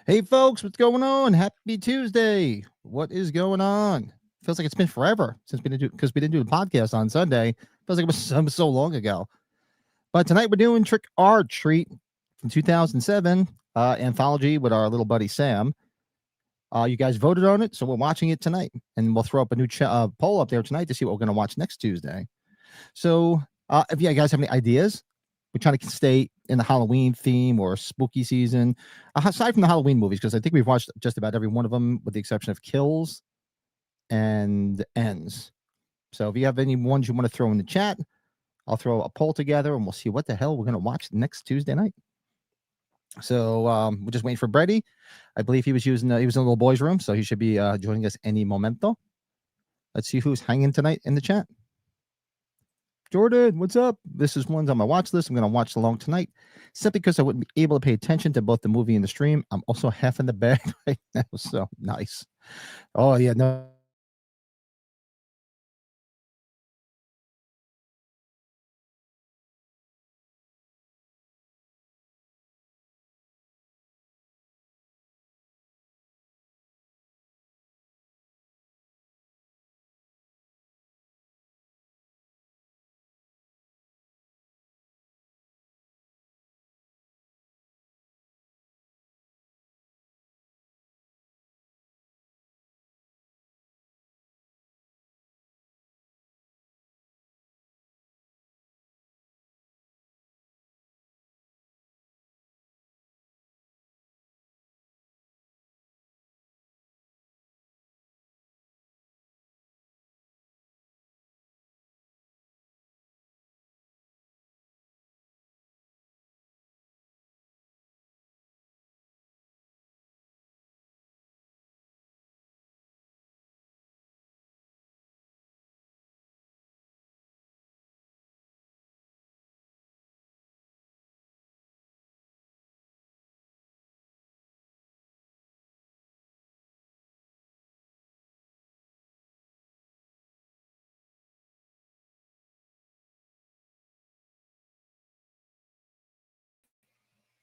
Hey folks, what's going on? Happy Tuesday. What is going on? Feels like it's been forever since we didn't do the podcast on Sunday. Feels like it was so long ago. But tonight we're doing Trick or Treat from 2007 anthology with our little buddy Sam. You guys voted on it, so we're watching it tonight, and we'll throw up a new poll up there tonight to see what we're going to watch next Tuesday. So, if you guys have any ideas, we're trying to stay in the Halloween theme or spooky season, aside from the Halloween movies, because I think we've watched just about every one of them, with the exception of Kills and Ends. So, if you have any ones you want to throw in the chat, I'll throw a poll together, and we'll see what the hell we're going to watch next Tuesday night. So we're just waiting for Brady. I believe he was he was in the little boy's room, so he should be joining us any momento. Let's see who's hanging tonight in the chat. Jordan, what's up? This is one's on my watch list. I'm going to watch along tonight, simply because I wouldn't be able to pay attention to both the movie and the stream. I'm also half in the bag right now, so nice. Oh yeah, no.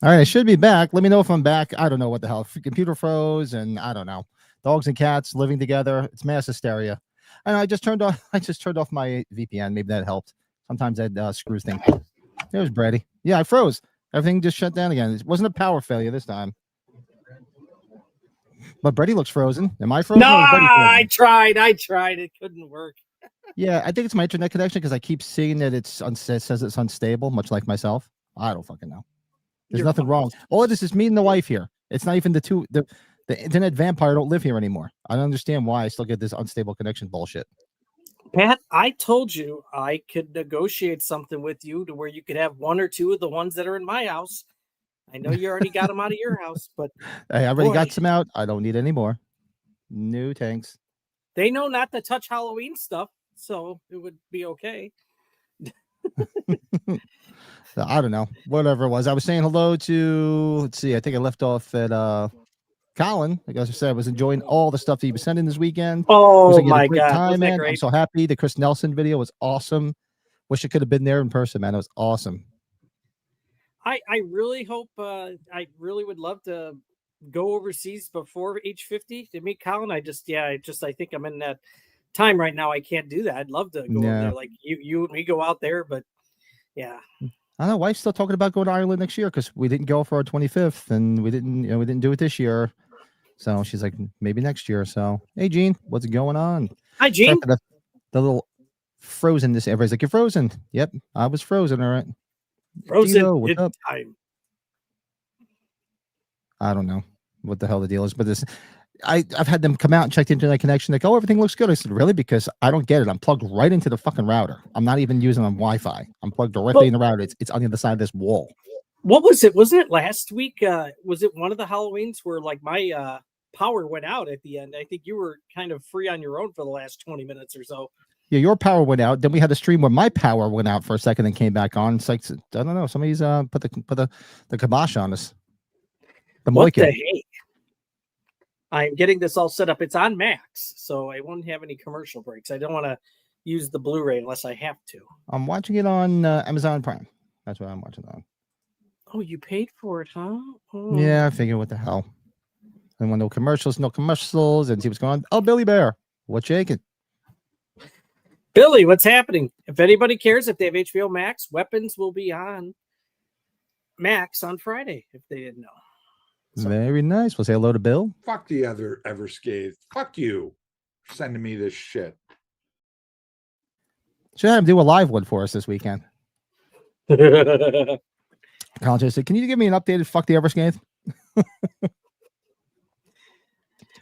All right, I should be back. Let me know if I'm back. I don't know what the hell. Computer froze, and I don't know. Dogs and cats living together. It's mass hysteria. And I just turned off. I just turned off my VPN. Maybe that helped. Sometimes that screws things. There's Brady. Yeah, I froze. Everything just shut down again. It wasn't a power failure this time. But Brady looks frozen. Am I frozen? No, I tried. It couldn't work. Yeah, I think it's my internet connection because I keep seeing that it says it's unstable, much like myself. I don't fucking know. There's nothing wrong. All it is me and the wife here. It's not even the internet vampire don't live here anymore. I don't understand why I still get this unstable connection bullshit. Pat, I told you I could negotiate something with you to where you could have one or two of the ones that are in my house. I know you already got them out of your house, but I already got some out. I don't need any more. No thanks. They know not to touch Halloween stuff, so it would be okay. I don't know. Whatever it was. I was saying hello to, let's see, I think I left off at Colin, like I said, I was enjoying all the stuff that he was sending this weekend. Oh Like my a great God. time, Wasn't that man. great? I'm so happy. The Chris Nelson video was awesome. Wish I could have been there in person, man. It was awesome. I really hope I really would love to go overseas before age 50 to meet Colin. I think I'm in that time right now. I can't do that. I'd love to go over there, like you and me go out there, but yeah. I don't know. Wife's still talking about going to Ireland next year because we didn't go for our 25th and we didn't do it this year. So she's like, maybe next year. So, hey, Gene, what's going on? Hi, Gene. The little frozenness. Everybody's like, you're frozen. Yep, I was frozen. All right. Frozen Dino, what's up? time. I don't know what the hell the deal is, but I've had them come out and check the internet connection. Like, oh, everything looks good. I said, really? Because I don't get it. I'm plugged right into the fucking router. I'm not even using on Wi-Fi. I'm plugged directly in the router. It's on the other side of this wall. What was it? Wasn't it last week? Was it one of the Halloweens where like my power went out at the end? I think you were kind of free on your own for the last 20 minutes or so. Yeah, your power went out. Then we had a stream where my power went out for a second and came back on. It's like, I don't know. Somebody's put the kibosh on us. What the heck? I'm getting this all set up. It's on Max, so I won't have any commercial breaks. I don't want to use the Blu-ray unless I have to. I'm watching it on Amazon Prime. That's what I'm watching on. Oh, you paid for it, huh? Oh. Yeah, I figured what the hell. And when no commercials, and see what's going on. Oh, Billy Bear, what's shaking? Billy, what's happening? If anybody cares, if they have HBO Max, Weapons will be on Max on Friday, if they didn't know. So. Very nice. We'll say hello to Bill. Fuck the other Everscathe. Fuck you for sending me this shit. Should have him do a live one for us this weekend. Colin just said, can you give me an updated fuck the Everscathe?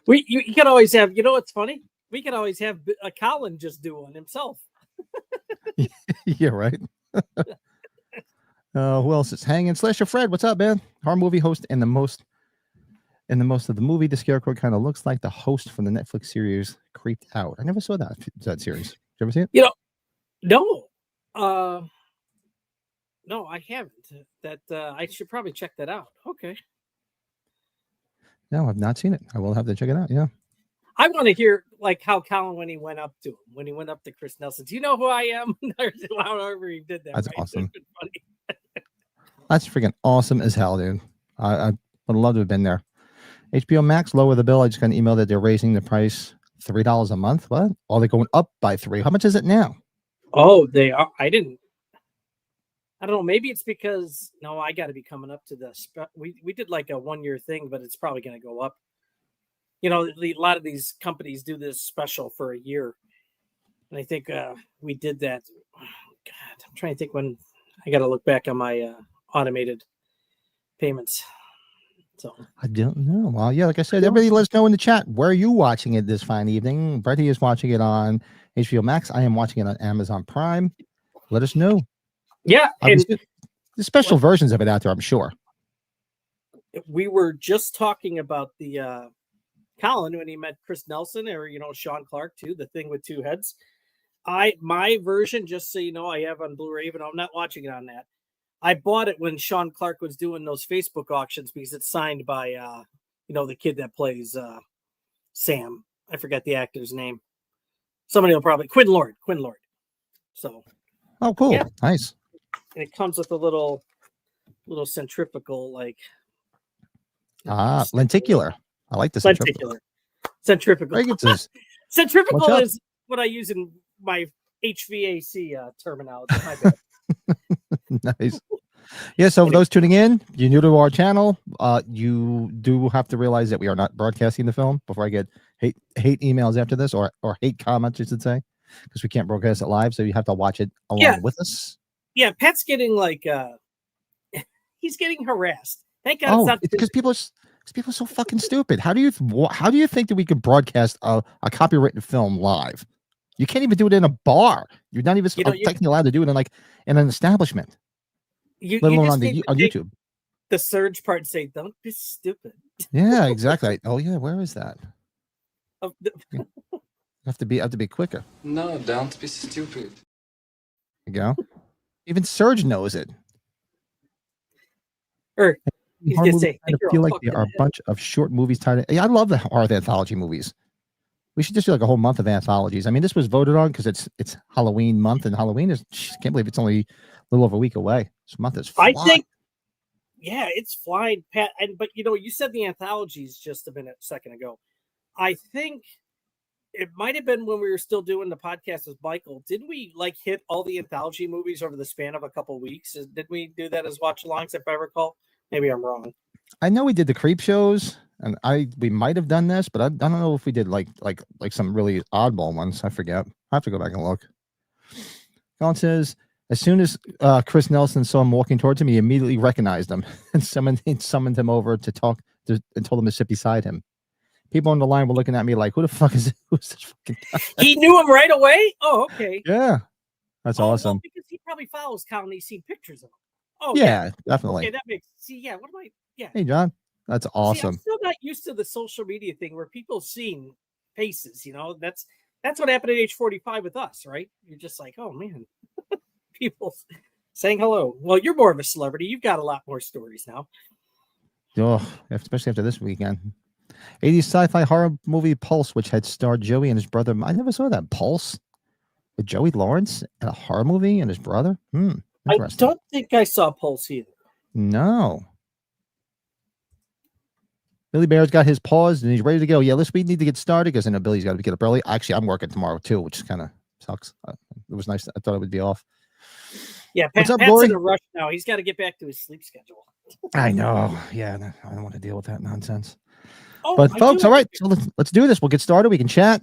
You can always have, you know what's funny? We can always have a Colin just do one himself. Yeah, right. Who else is hanging? Slasher Fred, what's up, man? Horror movie host and the most of the movie. The Scarecrow kind of looks like the host from the Netflix series Creeped Out. I never saw that series. Did you ever see it? You know, no, I haven't. That I should probably check that out. Okay. No, I've not seen it. I will have to check it out. Yeah. I want to hear like how Colin when he went up to Chris Nelson. Do you know who I am? However he did that. That's right? awesome. Funny. That's freaking awesome as hell, dude. I would love to have been there. HBO Max, lower the bill. I just got an email that they're raising the price $3 a month. What? Oh, they're going up by $3. How much is it now? Oh, they are. I don't know. Maybe it's because I got to be coming up to the. We did like a 1-year thing, but it's probably going to go up. You know, a lot of these companies do this special for a year, and I think we did that. Oh, God, I'm trying to think when. I got to look back on my automated payments. So I don't know. Well, yeah, like I said, everybody let us know in the chat. Where are you watching it this fine evening? Bretty is watching it on HBO Max. I am watching it on Amazon Prime. Let us know. Yeah, and there's special versions of it out there, I'm sure. We were just talking about the Colin when he met Chris Nelson, or Sean Clark too. The thing with two heads. My version, just so you know, I have on Blu-ray, even though I'm not watching it on that. I bought it when Sean Clark was doing those Facebook auctions because it's signed by the kid that plays Sam. I forgot the actor's name. Somebody will probably Quinn Lord. So cool. Yeah. Nice. And it comes with a little centrifugal lenticular. I like the centrifugal. Centrifugal is what I use in my HVAC terminology. My bad. Nice. Yeah, so for those tuning in, you're new to our channel, you do have to realize that we are not broadcasting the film before I get hate emails after this, or hate comments, I should say, because we can't broadcast it live, so you have to watch it along with us. Yeah, Pat's getting he's getting harassed. Thank God it's because people are so fucking stupid. How do you think that we could broadcast a copyrighted film live? You can't even do it in a bar. You're not even technically allowed to do it in an establishment. Let alone on YouTube. The surge part and say, "Don't be stupid." Yeah, exactly. Oh yeah, where is that? You have to be quicker. No, don't be stupid. There you go. Even Surge knows it. He's horror gonna movies say, kind of "You're feel all like fucked they in are the a head." bunch of short movies tied. Yeah, I love the horror anthology movies. We should just do like a whole month of anthologies. I mean, this was voted on because it's Halloween month, and Halloween is can't believe it's only a little over a week away. This month is I flying. think, yeah, it's flying, Pat. But you said the anthologies just a second ago. I think it might have been when we were still doing the podcast with Michael. Didn't we like hit all the anthology movies over the span of a couple weeks? Did we do that as watch alongs, if I recall? Maybe I'm wrong. I know we did the creep shows, and we might have done this, but I don't know if we did like some really oddball ones. I forget. I have to go back and look. Colin says, as soon as Chris Nelson saw him walking towards him, he immediately recognized him and summoned him over to talk and told him to sit beside him. People on the line were looking at me like, "Who the fuck is who's this fucking guy?" He knew him right away. Oh, okay. Yeah, that's awesome. Well, because he probably follows Colin. He's seen pictures of him. Oh, yeah, definitely. Okay, that makes. See, yeah. What am I? Yeah. Hey, John, that's awesome. See, I'm still not used to the social media thing where people seeing faces. That's what happened at age 45 with us, right? You're just like, oh man, people saying hello. Well, you're more of a celebrity. You've got a lot more stories now. Oh, especially after this weekend. 80s sci-fi horror movie Pulse, which had starred Joey and his brother. I never saw that. Pulse with Joey Lawrence and a horror movie and his brother. I don't think I saw Pulse either. No. Billy Bear's got his paws and he's ready to go. Yeah, we need to get started because I know Billy's got to get up early. Actually, I'm working tomorrow too, which kind of sucks. It was nice. I thought it would be off. Yeah, What's up, Pat's Lori? in a rush now. He's got to get back to his sleep schedule. I know. Yeah, I don't want to deal with that nonsense. Oh, but folks, all right, so let's do this. We'll get started. We can chat,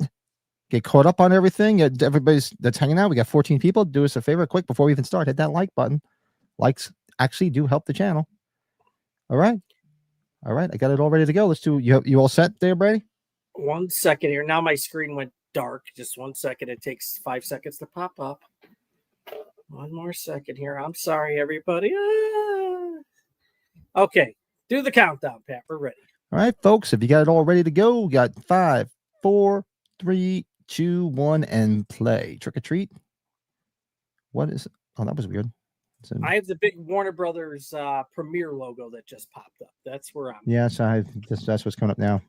get caught up on everything. Everybody's that's hanging out. We got 14 people. Do us a favor, quick, before we even start. Hit that like button. Likes actually do help the channel. All right. I got it all ready to go. Let's do. You all set there, Brady? 1 second here. Now my screen went dark. Just 1 second. It takes 5 seconds to pop up. 1 more second here. I'm sorry, everybody. Okay, do the countdown, Pat. We're ready. All right, folks. If you got it all ready to go, we got 5, 4, 3, 2, 1, and play. Trick or treat. What is it? Oh, that was weird. I have the big Warner Brothers premiere logo that just popped up. That's where I'm. Yes, that's what's coming up now.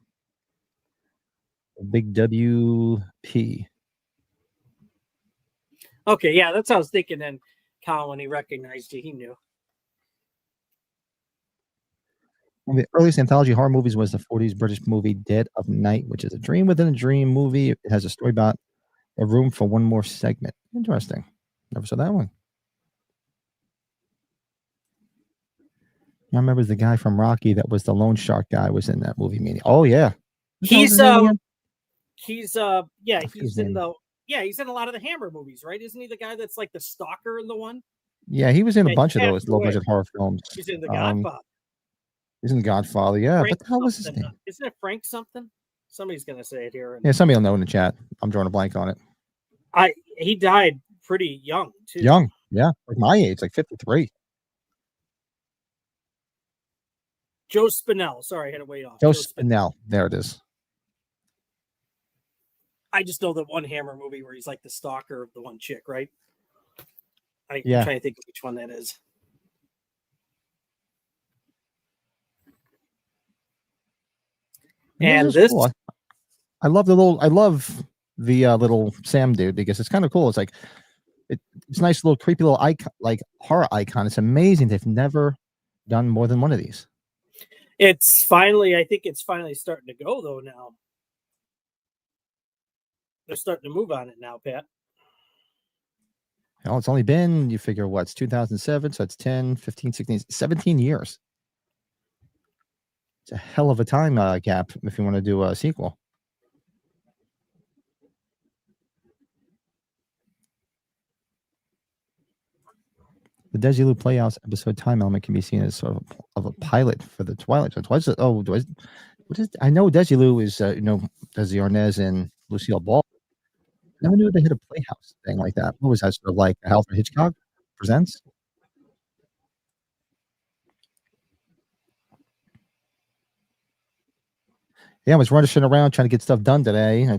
Big WP. Okay, yeah, that's what I was thinking. Then Colin, when he recognized you, he knew. One of the earliest anthology horror movies was the 40s British movie Dead of Night, which is a dream within a dream movie. It has a story about a room for one more segment. Interesting. Never saw that one. I remember the guy from Rocky that was the loan shark guy was in that movie. Oh yeah, he's in a lot of the Hammer movies, right? Isn't he the guy that's like the stalker in the one? Yeah, he was in a bunch of those low budget horror films. He's in The Godfather. He's in The Godfather, yeah. Frank, but the hell was his name? Isn't it Frank something? Somebody's gonna say it here. Yeah, somebody will know in the chat. I'm drawing a blank on it. He died pretty young too. Young, yeah, like my age, like 53. Joe Spinell. Sorry, I had to wait off. Joe Spinell. There it is. I just know the one Hammer movie where he's like the stalker of the one chick, right? I'm Yeah. trying to think of which one that is. And this, cool. I love the little Sam dude because it's kind of cool. It's like it's a nice little creepy little icon, like horror icon. It's amazing they've never done more than one of these. I think it's finally starting to go though now. They're starting to move on it now, Pat. Well, it's only been, you figure it's 2007, so it's 10, 15, 16, 17 years. It's a hell of a time gap if you want to do a sequel. The Desilu Playhouse episode time element can be seen as sort of a pilot for the Twilight Zone. I know Desilu is Desi Arnaz and Lucille Ball. I never knew they had a Playhouse thing like that. What was that, sort of like Alfred Hitchcock Presents? Yeah, I was running around trying to get stuff done today.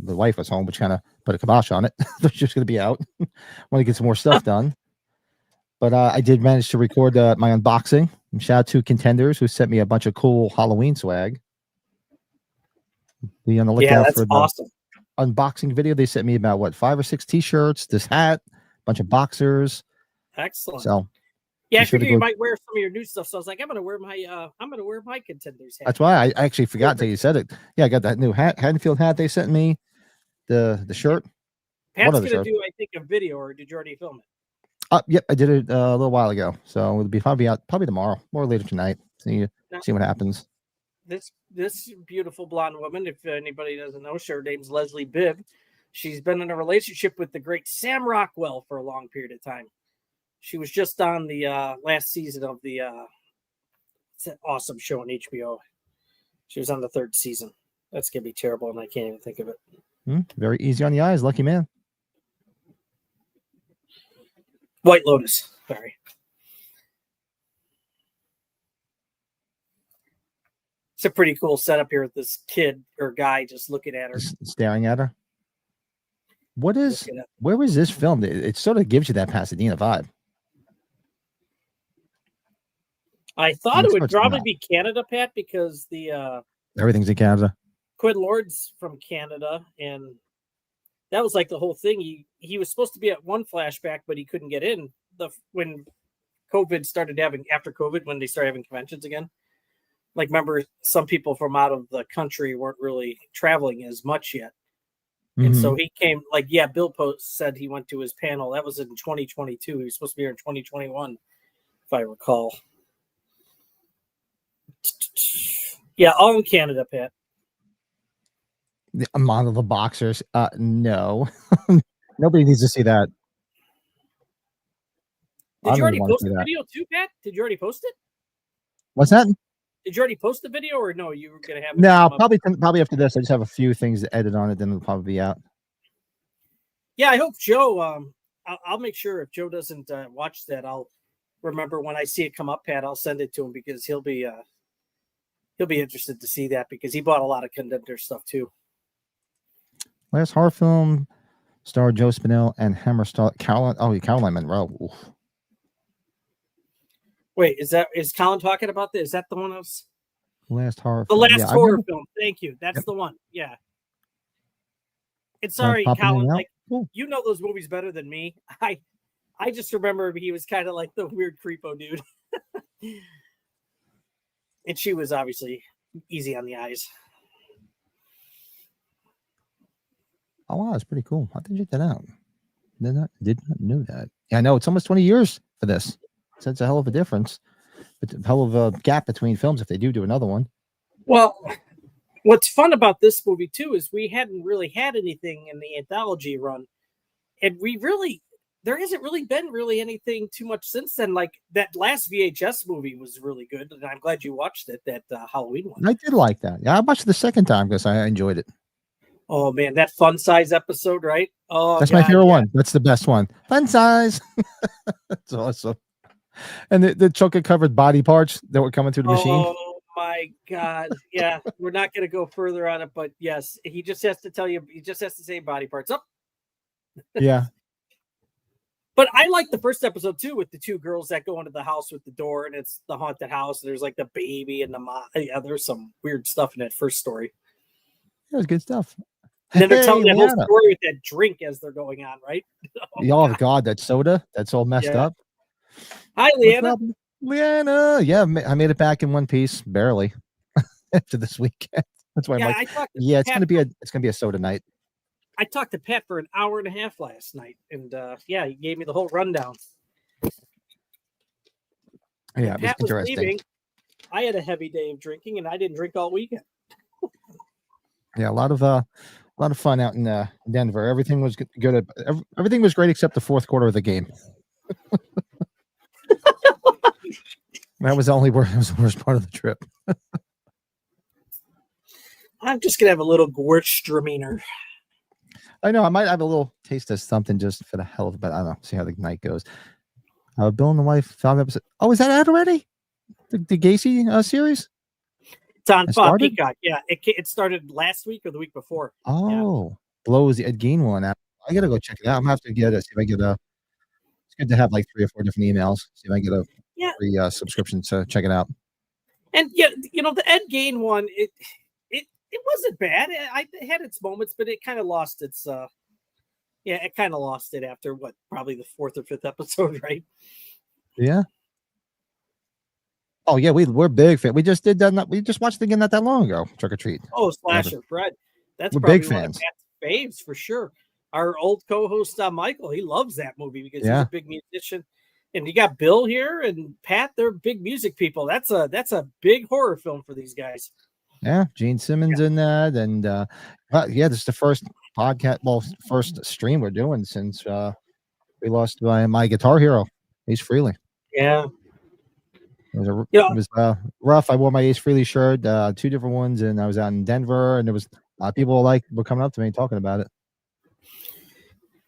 The wife was home, which kind of put a kibosh on it. She was going to be out. Want to get some more stuff done. But I did manage to record my unboxing. And shout out to Contenders who sent me a bunch of cool Halloween swag. Be on the Yeah, lookout that's for the awesome. unboxing video. They sent me about what 5 or 6 t-shirts, this hat, a bunch of boxers. Excellent. So Yeah, I be sure to figured you go- might wear some of your new stuff. So I was like, I'm gonna wear my Contenders hat. That's why I actually forgot until you said it. Yeah, I got that new hat, Haddonfield hat they sent me. The shirt. Pat's other gonna shirt? do, I think, a video, or did you already film it? Yep, I did it a little while ago. So it'll be probably out tomorrow or later tonight. See what happens. This beautiful blonde woman, if anybody doesn't know, her name's Leslie Bibb. She's been in a relationship with the great Sam Rockwell for a long period of time. She was just on the last season of the it's an awesome show on HBO. She was on the 3rd season. That's gonna be terrible, and I can't even think of it. Very easy on the eyes, lucky man. White Lotus. Sorry. It's a pretty cool setup here with this kid or guy just looking at her. Just staring at her. Where was this filmed? It sort of gives you that Pasadena vibe. I thought it so would it's probably not. be Canada, Pat, because the Everything's in Canada. Quinn Lord's from Canada, and that was like the whole thing. He was supposed to be at one flashback, but he couldn't get in when COVID started after COVID, when they started having conventions again. Like, remember, some people from out of the country weren't really traveling as much yet. And so he came, Bill Post said he went to his panel. That was in 2022. He was supposed to be here in 2021, if I recall. Yeah, all in Canada, Pat. The amount of the boxers. No. Nobody needs to see that. Did you already wanna post see the that. video too, Pat? Did you already post it? What's that? Did you already post the video, or no? You were going to have it No, come up? probably after this. I just have a few things to edit on it, then it'll probably be out. Yeah, I hope Joe. I'll make sure if Joe doesn't watch that, I'll remember when I see it come up, Pat. I'll send it to him because he'll be interested to see that, because he bought a lot of Contender stuff too. Last horror film starred Joe Spinell and Hammer star Caroline Monroe. Oof. Wait, is Colin talking about this? Is that the one else? Last horror The film. last Yeah, I horror remember- film. Thank you. That's the one. Yeah. And Sounds sorry, popping in Colin. and out. Like, Cool. you know those movies better than me. I just remember he was kind of like the weird creepo dude. And she was obviously easy on the eyes. Oh wow, it's pretty cool. I have to check that out. Did not know that. Yeah, I know it's almost 20 years for this. So it's a hell of a difference. But a hell of a gap between films if they do another one. Well, what's fun about this movie too is we hadn't really had anything in the anthology run, and there hasn't really been anything too much since then. Like, that last VHS movie was really good, and I'm glad you watched it. That Halloween one. I did like that. Yeah, I watched it the second time because I enjoyed it. Oh man, that Fun Size episode, right? Oh, That's my favorite yeah. one. That's the best one. Fun size. That's awesome. And the chocolate covered body parts that were coming through the machine. Oh my God. Yeah, we're not going to go further on it, but yes, he just has to tell you, he just has to say body parts up. Yeah. But I like the first episode too, with the two girls that go into the house with the door, and it's the haunted house. There's like the baby and the mom. Yeah, there's some weird stuff in that first story. It was good stuff. And then they're telling that whole Leanna. story with that drink as they're going on, right? Oh God, that soda, that's all messed Yeah. up. Hi, What's Leanna. up, Leanna? Yeah, I made it back in one piece, barely. After this weekend, that's why Yeah, I'm like, I talked to yeah, it's Pat. gonna be a soda night. I talked to Pat for an hour and a half last night, and yeah, he gave me the whole rundown. Yeah, it was Pat was interesting. leaving. I had a heavy day of drinking, and I didn't drink all weekend. Yeah, a lot of fun out in Denver. Everything was good. Everything was great except the fourth quarter of the game. That was the worst part of the trip. I'm just gonna have a little Gewürztraminer. I know I might have a little taste of something just for the hell of it, but I don't know. See how the night goes. Bill and the Wife 5 episodes. Oh, is that out already? The Gacy series? It's on It started? Peacock. Yeah, it started last week or the week before. Oh, blows the Ed Gein one out. I gotta go check it out. I'm gonna have to see if I get It's good to have like 3 or 4 different emails. See if I can get a Yeah. free subscription to check it out. And yeah, the Ed Gain one, it wasn't bad. It had its moments, but it kind of lost its it kind of lost it after probably the 4th or 5th episode, right? Yeah. Oh yeah, we're big fan. We just did that. We just watched it again not that long ago. Trick or Treat. Oh, Slasher Fred. That's We're probably big one fans. of Pat's faves for sure. Our old co-host Michael, he loves that movie because he's Yeah. a big musician. And you got Bill here and Pat, they're big music people. That's a big horror film for these guys. Yeah, Gene Simmons in that, and yeah, this is the first podcast, well, first stream we're doing since we lost my guitar hero, Ace Frehley. Yeah. It was rough. I wore my Ace Frehley shirt, 2 different ones, and I was out in Denver, and there was a lot of people were coming up to me talking about it.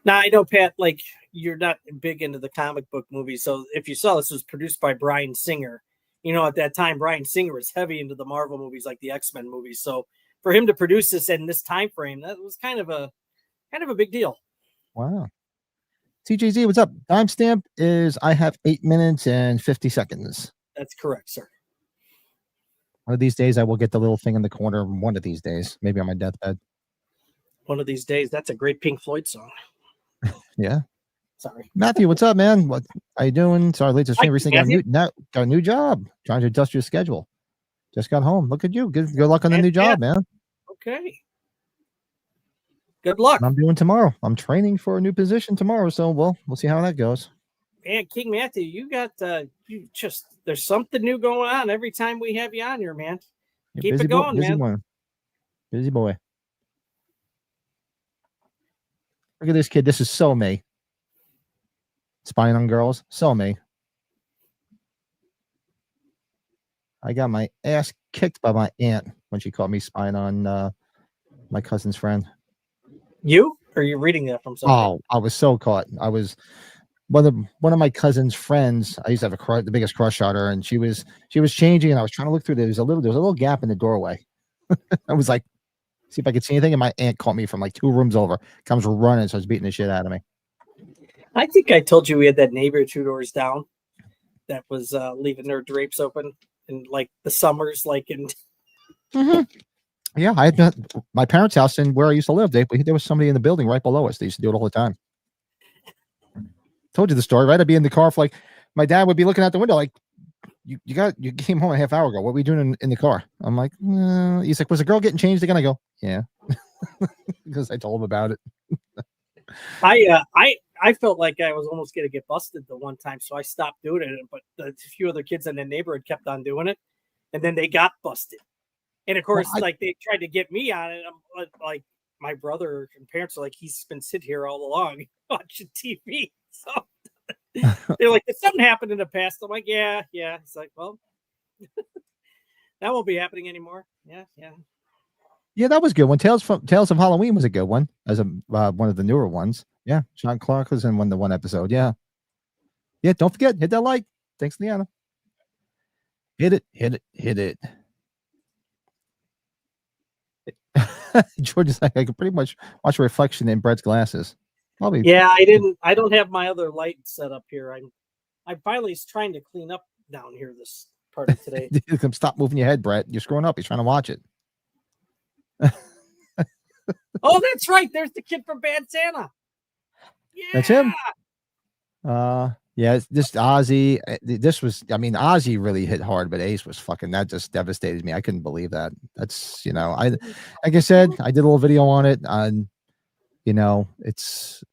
Now I know, Pat, like you're not big into the comic book movies, so if you saw this was produced by Bryan Singer. At that time, Bryan Singer was heavy into the Marvel movies, like the X-Men movies. So for him to produce this in this time frame, that was kind of a big deal. Wow. TJZ, what's up? Timestamp is I have 8 minutes and 50 seconds. That's correct, sir. One of these days, I will get the little thing in the corner. One of these days, maybe on my deathbed. One of these days. That's a great Pink Floyd song. Yeah. Sorry, Matthew. What's up, man? What are you doing? Sorry, late to stream. Recently got a new job. Trying to adjust your schedule. Just got home. Look at you. Good luck on the new job, man. Okay. Good luck. I'm doing tomorrow. I'm training for a new position tomorrow, so we'll see how that goes. And King Matthew, you got there's something new going on every time we have you on here, man. Keep it going, man. Busy boy. Look at this kid. This is so me. Spying on girls. So me. I got my ass kicked by my aunt when she caught me spying on my cousin's friend. You? Or are you reading that from somebody? Oh, I was so caught. I was one of my cousin's friends. I used to have the biggest crush on her, and she was changing, and I was trying to look through. There was a little gap in the doorway. I was like, see if I could see anything, and my aunt caught me from like 2 rooms over. Comes running, starts beating the shit out of me. I think I told you we had that neighbor 2 doors down that was leaving their drapes open in like the summers, like in. Mm-hmm. Yeah, I had my parents' house and where I used to live. There was somebody in the building right below us. They used to do it all the time. Told you the story, right? I'd be in the car for like, my dad would be looking out the window like, you came home a half hour ago. What were you doing in the car? I'm like, he's like, was the girl getting changed again? I go, yeah, because I told him about it. I felt like I was almost going to get busted the one time, so I stopped doing it. But a few other kids in the neighborhood kept on doing it, and then they got busted. And of course, like they tried to get me on it. I'm like, my brother and parents are like, he's been sitting here all along watching TV. So they're like, did something happen in the past? I'm like, yeah. It's like, well, that won't be happening anymore. Yeah. Yeah, that was good. When Tales of Halloween was a good one, as one of the newer ones. Yeah, Sean Clark was in one episode. Yeah. Don't forget, hit that like. Thanks, Liana. Hit it. George is like, I can pretty much watch a reflection in Brett's glasses. Probably. Yeah, I don't have my other light set up here. I'm finally trying to clean up down here this part of today. Stop moving your head, Brett. You're screwing up. He's trying to watch it. Oh, that's right. There's the kid from Bad Santa. Yeah. That's him. Yeah, this Ozzy. Ozzy really hit hard, but Ace was fucking. That just devastated me. I couldn't believe that. That's like I said, I did a little video on it. On it's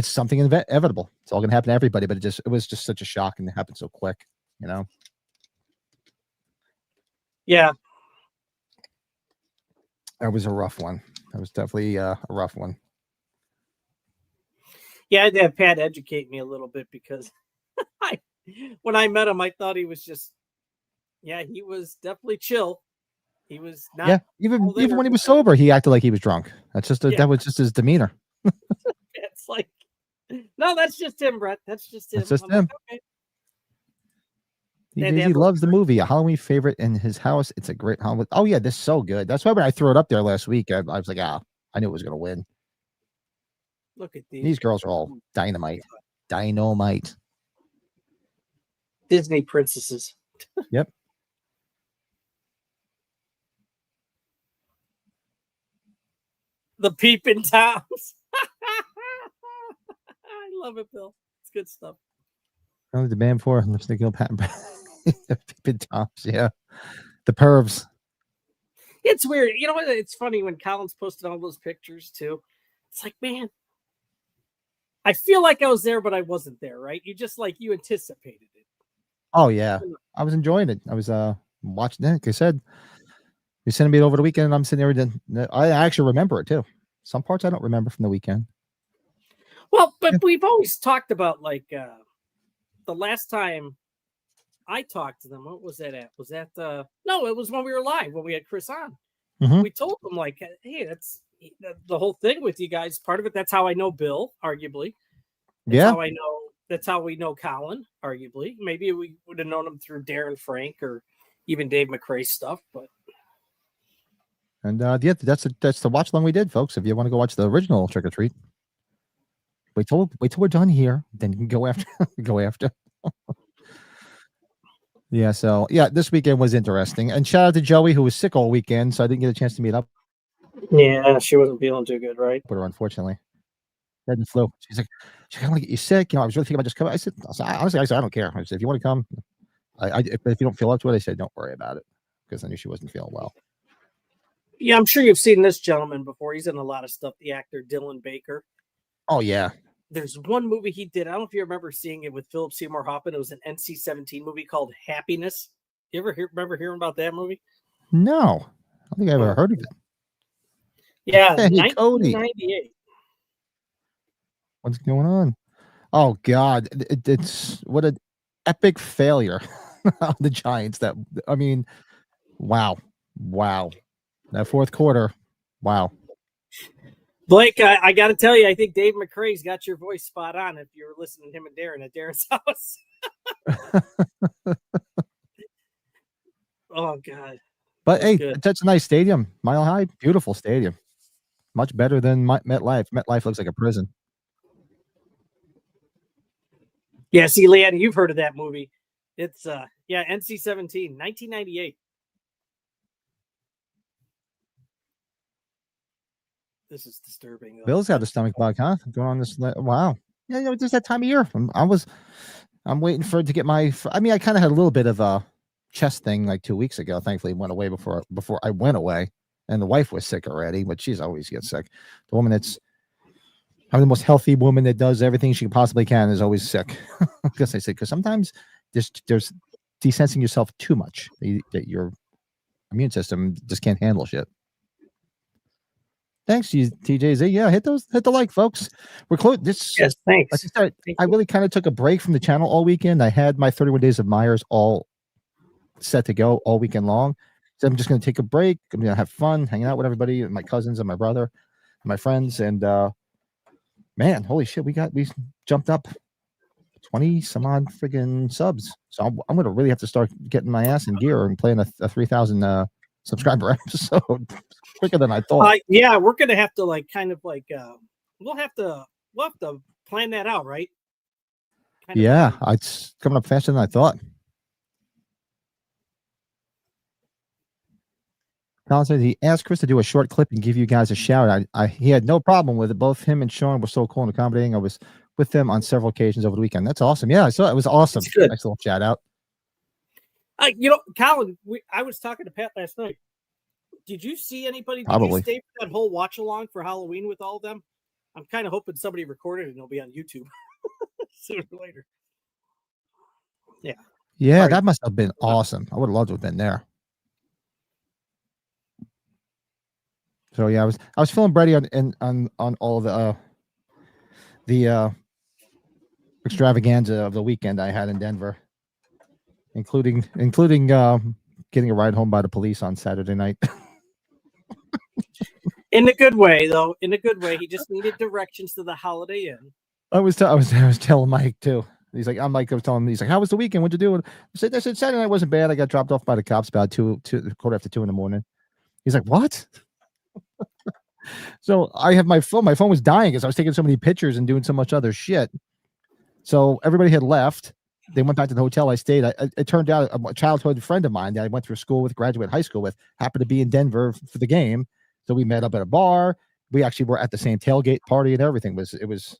something inevitable. It's all gonna happen to everybody, but it was just such a shock, and it happened so quick. Yeah. That was a rough one. That was definitely a rough one. Yeah, I had to have Pat educate me a little bit because when I met him, I thought he was just, he was definitely chill. He was not. Yeah, even when he was sober, he acted like he was drunk. That's just that was just his demeanor. It's like, no, that's just him, Brett. That's just him. That's just him. Like, okay. He loves the movie. A Halloween favorite in his house. It's a great Halloween. Oh yeah, this is so good. That's why when I threw it up there last week, I was like, I knew it was gonna win. Look at these girls are all dynamite. Dynamite. Disney princesses. Yep. The Peepin' Toms. I love it, Bill. It's good stuff. Only the band for lipstick patent. Peepin' Toms, yeah. The pervs. It's weird. You know what? It's funny when Collins posted all those pictures too. It's like, man, I feel like I was there, but I wasn't there, right? You just like you anticipated it. Oh yeah. I was enjoying it. I was watching it. Like I said, you sending me it over the weekend, and I'm sitting there. I actually remember it too. Some parts I don't remember from the weekend. Well, but we've always talked about like the last time I talked to them. What was that at? Was that no? It was when we were live when we had Chris on. Mhm. We told them like, hey, that's the whole thing with you guys. Part of it. That's how I know Bill. Arguably, that's Yeah. how I know. That's how we know Colin. Arguably, maybe we would have known him through Darren Frank or even Dave McRae's stuff. But And yeah, that's the watch along we did, folks. If you want to go watch the original Trick or Treat, wait till we're done here, then you can go after go after. Yeah, so yeah, this weekend was interesting. And shout out to Joey, who was sick all weekend, so I didn't get a chance to meet up yeah, she wasn't feeling too good, right? with her, unfortunately. Had the flu. She's like, I don't want to get you sick. You know, I was really thinking about just coming. I said, honestly, I don't care. I said, if you want to come, if you don't feel up to it, I said, don't worry about it, because I knew she wasn't feeling well. Yeah, I'm sure you've seen this gentleman before. He's in a lot of stuff. The actor Dylan Baker. Oh yeah. There's one movie he did. I don't know if you remember seeing it with Philip Seymour Hoffman. It was an NC-17 movie called Happiness. You ever remember hearing about that movie? No, I don't think I ever heard of it. Yeah, Hey, Cody. 1998. What's going on? Oh God, it's what an epic failure on the Giants. That I mean, wow, that fourth quarter, wow. Blake, I got to tell you, I think Dave McRae's got your voice spot on if you're listening to him and Darren at Darren's house. Oh, God. But hey, good. that's a nice stadium. Mile High, beautiful stadium. Much better than MetLife. MetLife looks like a prison. Yeah, see, Leanne, you've heard of that movie. It's, NC-17, 1998. This is disturbing. Though. Bill's got a stomach bug, huh? Going on this. Wow. Yeah, you know, it's that time of year. I'm waiting for it to get my. I mean, I kind of had a little bit of a chest thing like 2 weeks ago. Thankfully, it went away before I went away, and the wife was sick already, but she's always gets sick. The woman that's I'm the most healthy woman that does everything she possibly can is always sick. Because I say, because sometimes there's desensing yourself too much that your immune system just can't handle shit. Thanks, TJZ. Yeah, hit the like, folks. We're close. Yes, thanks. Like I said, I really kind of took a break from the channel all weekend. I had my 31 Days of Myers all set to go all weekend long. So I'm just going to take a break. I'm going to have fun, hanging out with everybody, and my cousins and my brother, and my friends. And man, holy shit, we jumped up 20 some odd friggin' subs. So I'm going to really have to start getting my ass in gear and playing a 3,000 subscriber episode quicker than I thought. Yeah, we're gonna have to we'll have to plan that out, right? Yeah, it's coming up faster than I thought. Colin said he asked Chris to do a short clip and give you guys a shout. He had no problem with it. Both him and Sean were so cool and accommodating. I was with them on several occasions over the weekend. That's awesome. Yeah, I saw it. It was awesome. Nice little shout out. Colin, I was talking to Pat last night. Did you see anybody? Probably. Did you stay for that whole watch along for Halloween with all of them? I'm kind of hoping somebody recorded it and it'll be on YouTube sooner or later. Yeah. Yeah, that must have been awesome. I would have loved to have been there. So yeah, I was feeling ready on all of the extravaganza of the weekend I had in Denver, including getting a ride home by the police on Saturday night. In a good way, though. In a good way. He just needed directions to the Holiday Inn. I was telling Mike too. He's like, I was telling him, he's like, how was the weekend? What'd you do? I said Saturday night wasn't bad. I got dropped off by the cops about 2:15 in the morning. He's like, what? So I have my phone. My phone was dying because I was taking so many pictures and doing so much other shit. So everybody had left. They went back to the hotel I stayed. It turned out a childhood friend of mine that I went through school with, graduate high school with, happened to be in Denver for the game. So we met up at a bar. We actually were at the same tailgate party and everything. It was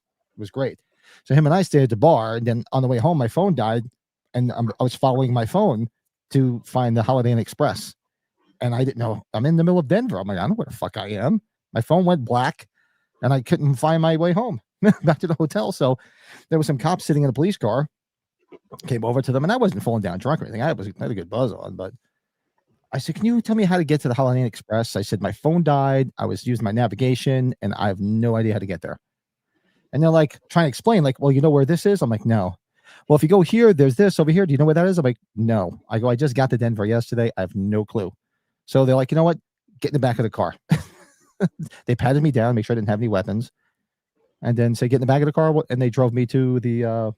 great. So him and I stayed at the bar, and then on the way home, my phone died, and I was following my phone to find the Holiday Inn Express, and I didn't know I'm in the middle of Denver. I'm like, I don't know where the fuck I am. My phone went black, and I couldn't find my way home back to the hotel. So there was some cops sitting in a police car. Came over to them, and I wasn't falling down drunk or anything. I had a good buzz on, but I said, "Can you tell me how to get to the Holiday Inn Express?" I said, "My phone died. I was using my navigation, and I have no idea how to get there." And they're like trying to explain, like, "Well, you know where this is?" I'm like, "No." "Well, if you go here, there's this over here. Do you know where that is?" I'm like, "No." I go, "I just got to Denver yesterday. I have no clue." So they're like, "You know what? Get in the back of the car." They patted me down, make sure I didn't have any weapons, and then say, "Get in the back of the car," and they drove me to the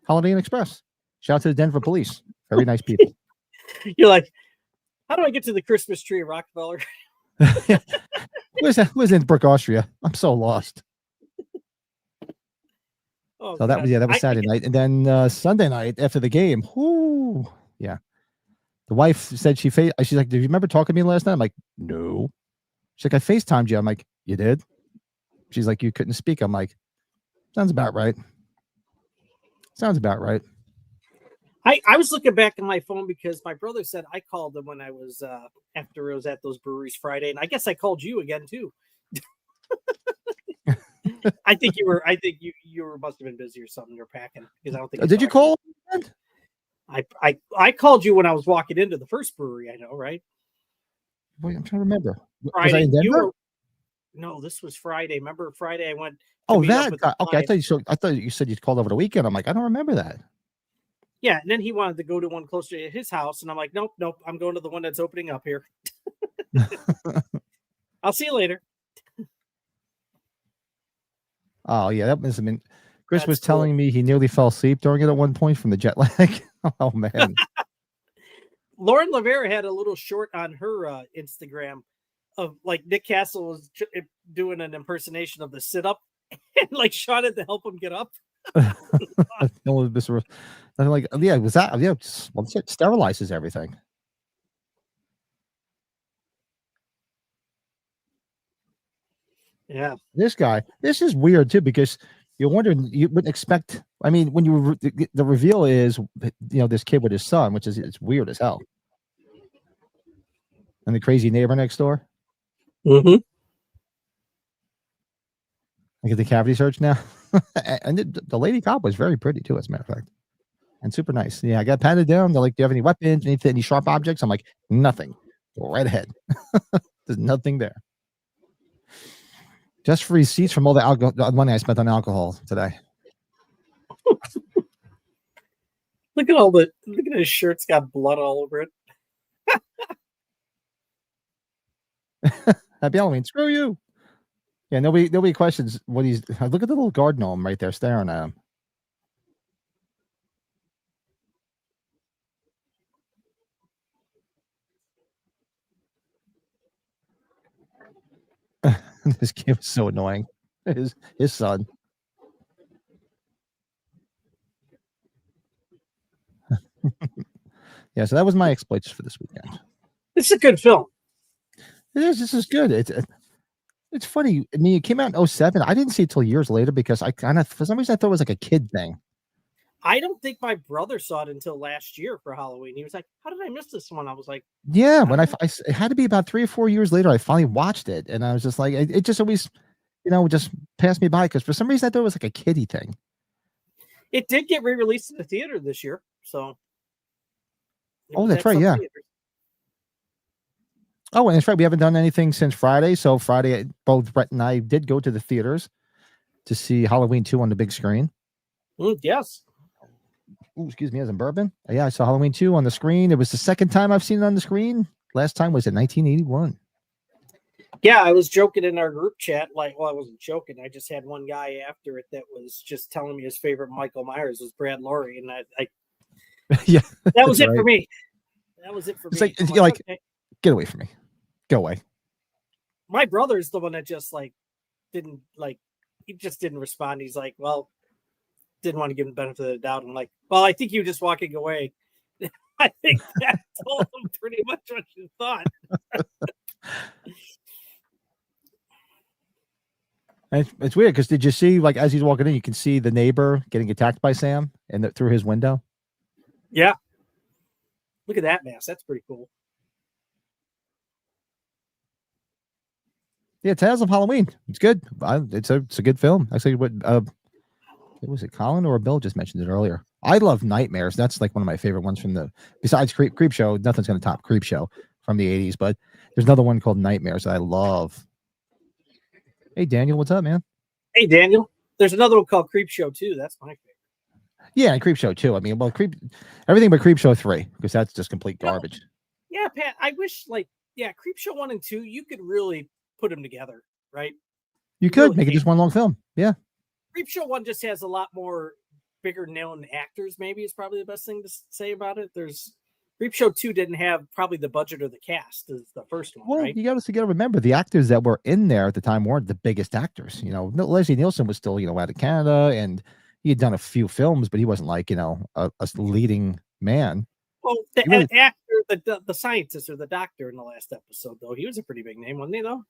Holiday Inn Express. Shout out to the Denver police. Very nice people. You're like, how do I get to the Christmas tree of Rockefeller? Where's that? Where's in Brook, Austria? I'm so lost. Oh, So that was Saturday night, and then Sunday night after the game. Whoo, yeah. The wife said she's like, "Do you remember talking to me last night?" I'm like, "No." She's like, "I FaceTimed you." I'm like, "You did?" She's like, "You couldn't speak." I'm like, "Sounds about right." Sounds about right. I was looking back on my phone because my brother said I called him when I was after I was at those breweries Friday, and I guess I called you again too. I think you were must have been busy or something. You're packing because I don't think. Did you call? I called you when I was walking into the first brewery. I know, right? Wait, I'm trying to remember. Friday, was I in Denver? No, this was Friday. Remember Friday? I went. Oh, that guy. Okay, I thought you said you called over the weekend. I'm like, I don't remember that. Yeah, and then he wanted to go to one closer to his house, and I'm like, nope, I'm going to the one that's opening up here. I'll see you later. Oh yeah, that must have been. Chris was telling me he nearly fell asleep during it at one point from the jet lag. Oh man. Lauren Lavera had a little short on her Instagram of like Nick Castle was doing an impersonation of the sit up, and like Sean had to help him get up. I'm like, yeah, was that? Yeah, it sterilizes everything. Yeah, this is weird too, because you're wondering, you wouldn't expect. I mean, when you the reveal is, this kid with his son, which is, it's weird as hell, and the crazy neighbor next door. Mm-hmm. I get the cavity search now, and the lady cop was very pretty too, as a matter of fact, and super nice. Yeah, I got patted down. They're like, "Do you have any weapons? Any sharp objects?" I'm like, "Nothing. Go right ahead." There's nothing there. Just for receipts from all the money I spent on alcohol today. Look at his shirt's got blood all over it. Happy Halloween. Screw you. Yeah, nobody questions what he's. Look at the little guard gnome right there staring at him. This kid was so annoying. His son. Yeah, so that was my exploits for this weekend. It's a good film. It is. This is good. It's funny. I mean, it came out in 2007. I didn't see it till years later because I kind of, for some reason, I thought it was like a kid thing. I don't think my brother saw it until last year for Halloween. He was like, "How did I miss this one?" I was like, "Yeah." When it had to be about 3 or 4 years later, I finally watched it, and I was just like, it just always, just passed me by because for some reason I thought it was like a kiddie thing. It did get re-released in the theater this year, so. Oh, that's right. Yeah. Theaters. Oh, and that's right. We haven't done anything since Friday. So Friday, both Brett and I did go to the theaters to see Halloween 2 on the big screen. Yes. Ooh, excuse me, as in bourbon. Yeah, I saw Halloween 2 on the screen. It was the second time I've seen it on the screen. Last time was in 1981. Yeah, I was joking in our group chat. I wasn't joking. I just had one guy after it that was just telling me his favorite Michael Myers was Brad Laurie, and I yeah, that was it for me. That was it for me. It's like okay. Get away from me. Go away. My brother's the one that just didn't he just didn't respond. He's like, well, didn't want to give him the benefit of the doubt. I'm like, well, I think you just walking away. I think that told him pretty much what you thought. It's weird because did you see, like, as he's walking in, you can see the neighbor getting attacked by Sam and through his window. Yeah. Look at that mask. That's pretty cool. Yeah, Tales of Halloween. It's good. It's a good film. Actually, what was it? Colin or Bill just mentioned it earlier. I love Nightmares. That's like one of my favorite ones from besides Creep Show. Nothing's going to top Creep Show from the 80s, but there's another one called Nightmares that I love. Hey, Daniel, what's up, man? Hey, Daniel. There's another one called Creep Show too. That's my favorite. Yeah, and Creep Show too. I mean, well, everything but Creep Show 3, because that's just complete garbage. Yeah, Pat. I wish, Creep Show 1 and 2, you could really put them together, right? You could really make it just one long film. Yeah. Creep Show 1 just has a lot more bigger known actors, maybe is probably the best thing to say about it. Creep Show 2 didn't have probably the budget or the cast as the first one. Well, right? you got to remember the actors that were in there at the time weren't the biggest actors. Leslie Nielsen was still, out of Canada, and he had done a few films, but he wasn't like, a leading man. Well, the actor, the scientist or the doctor in the last episode, though, he was a pretty big name, wasn't he, though?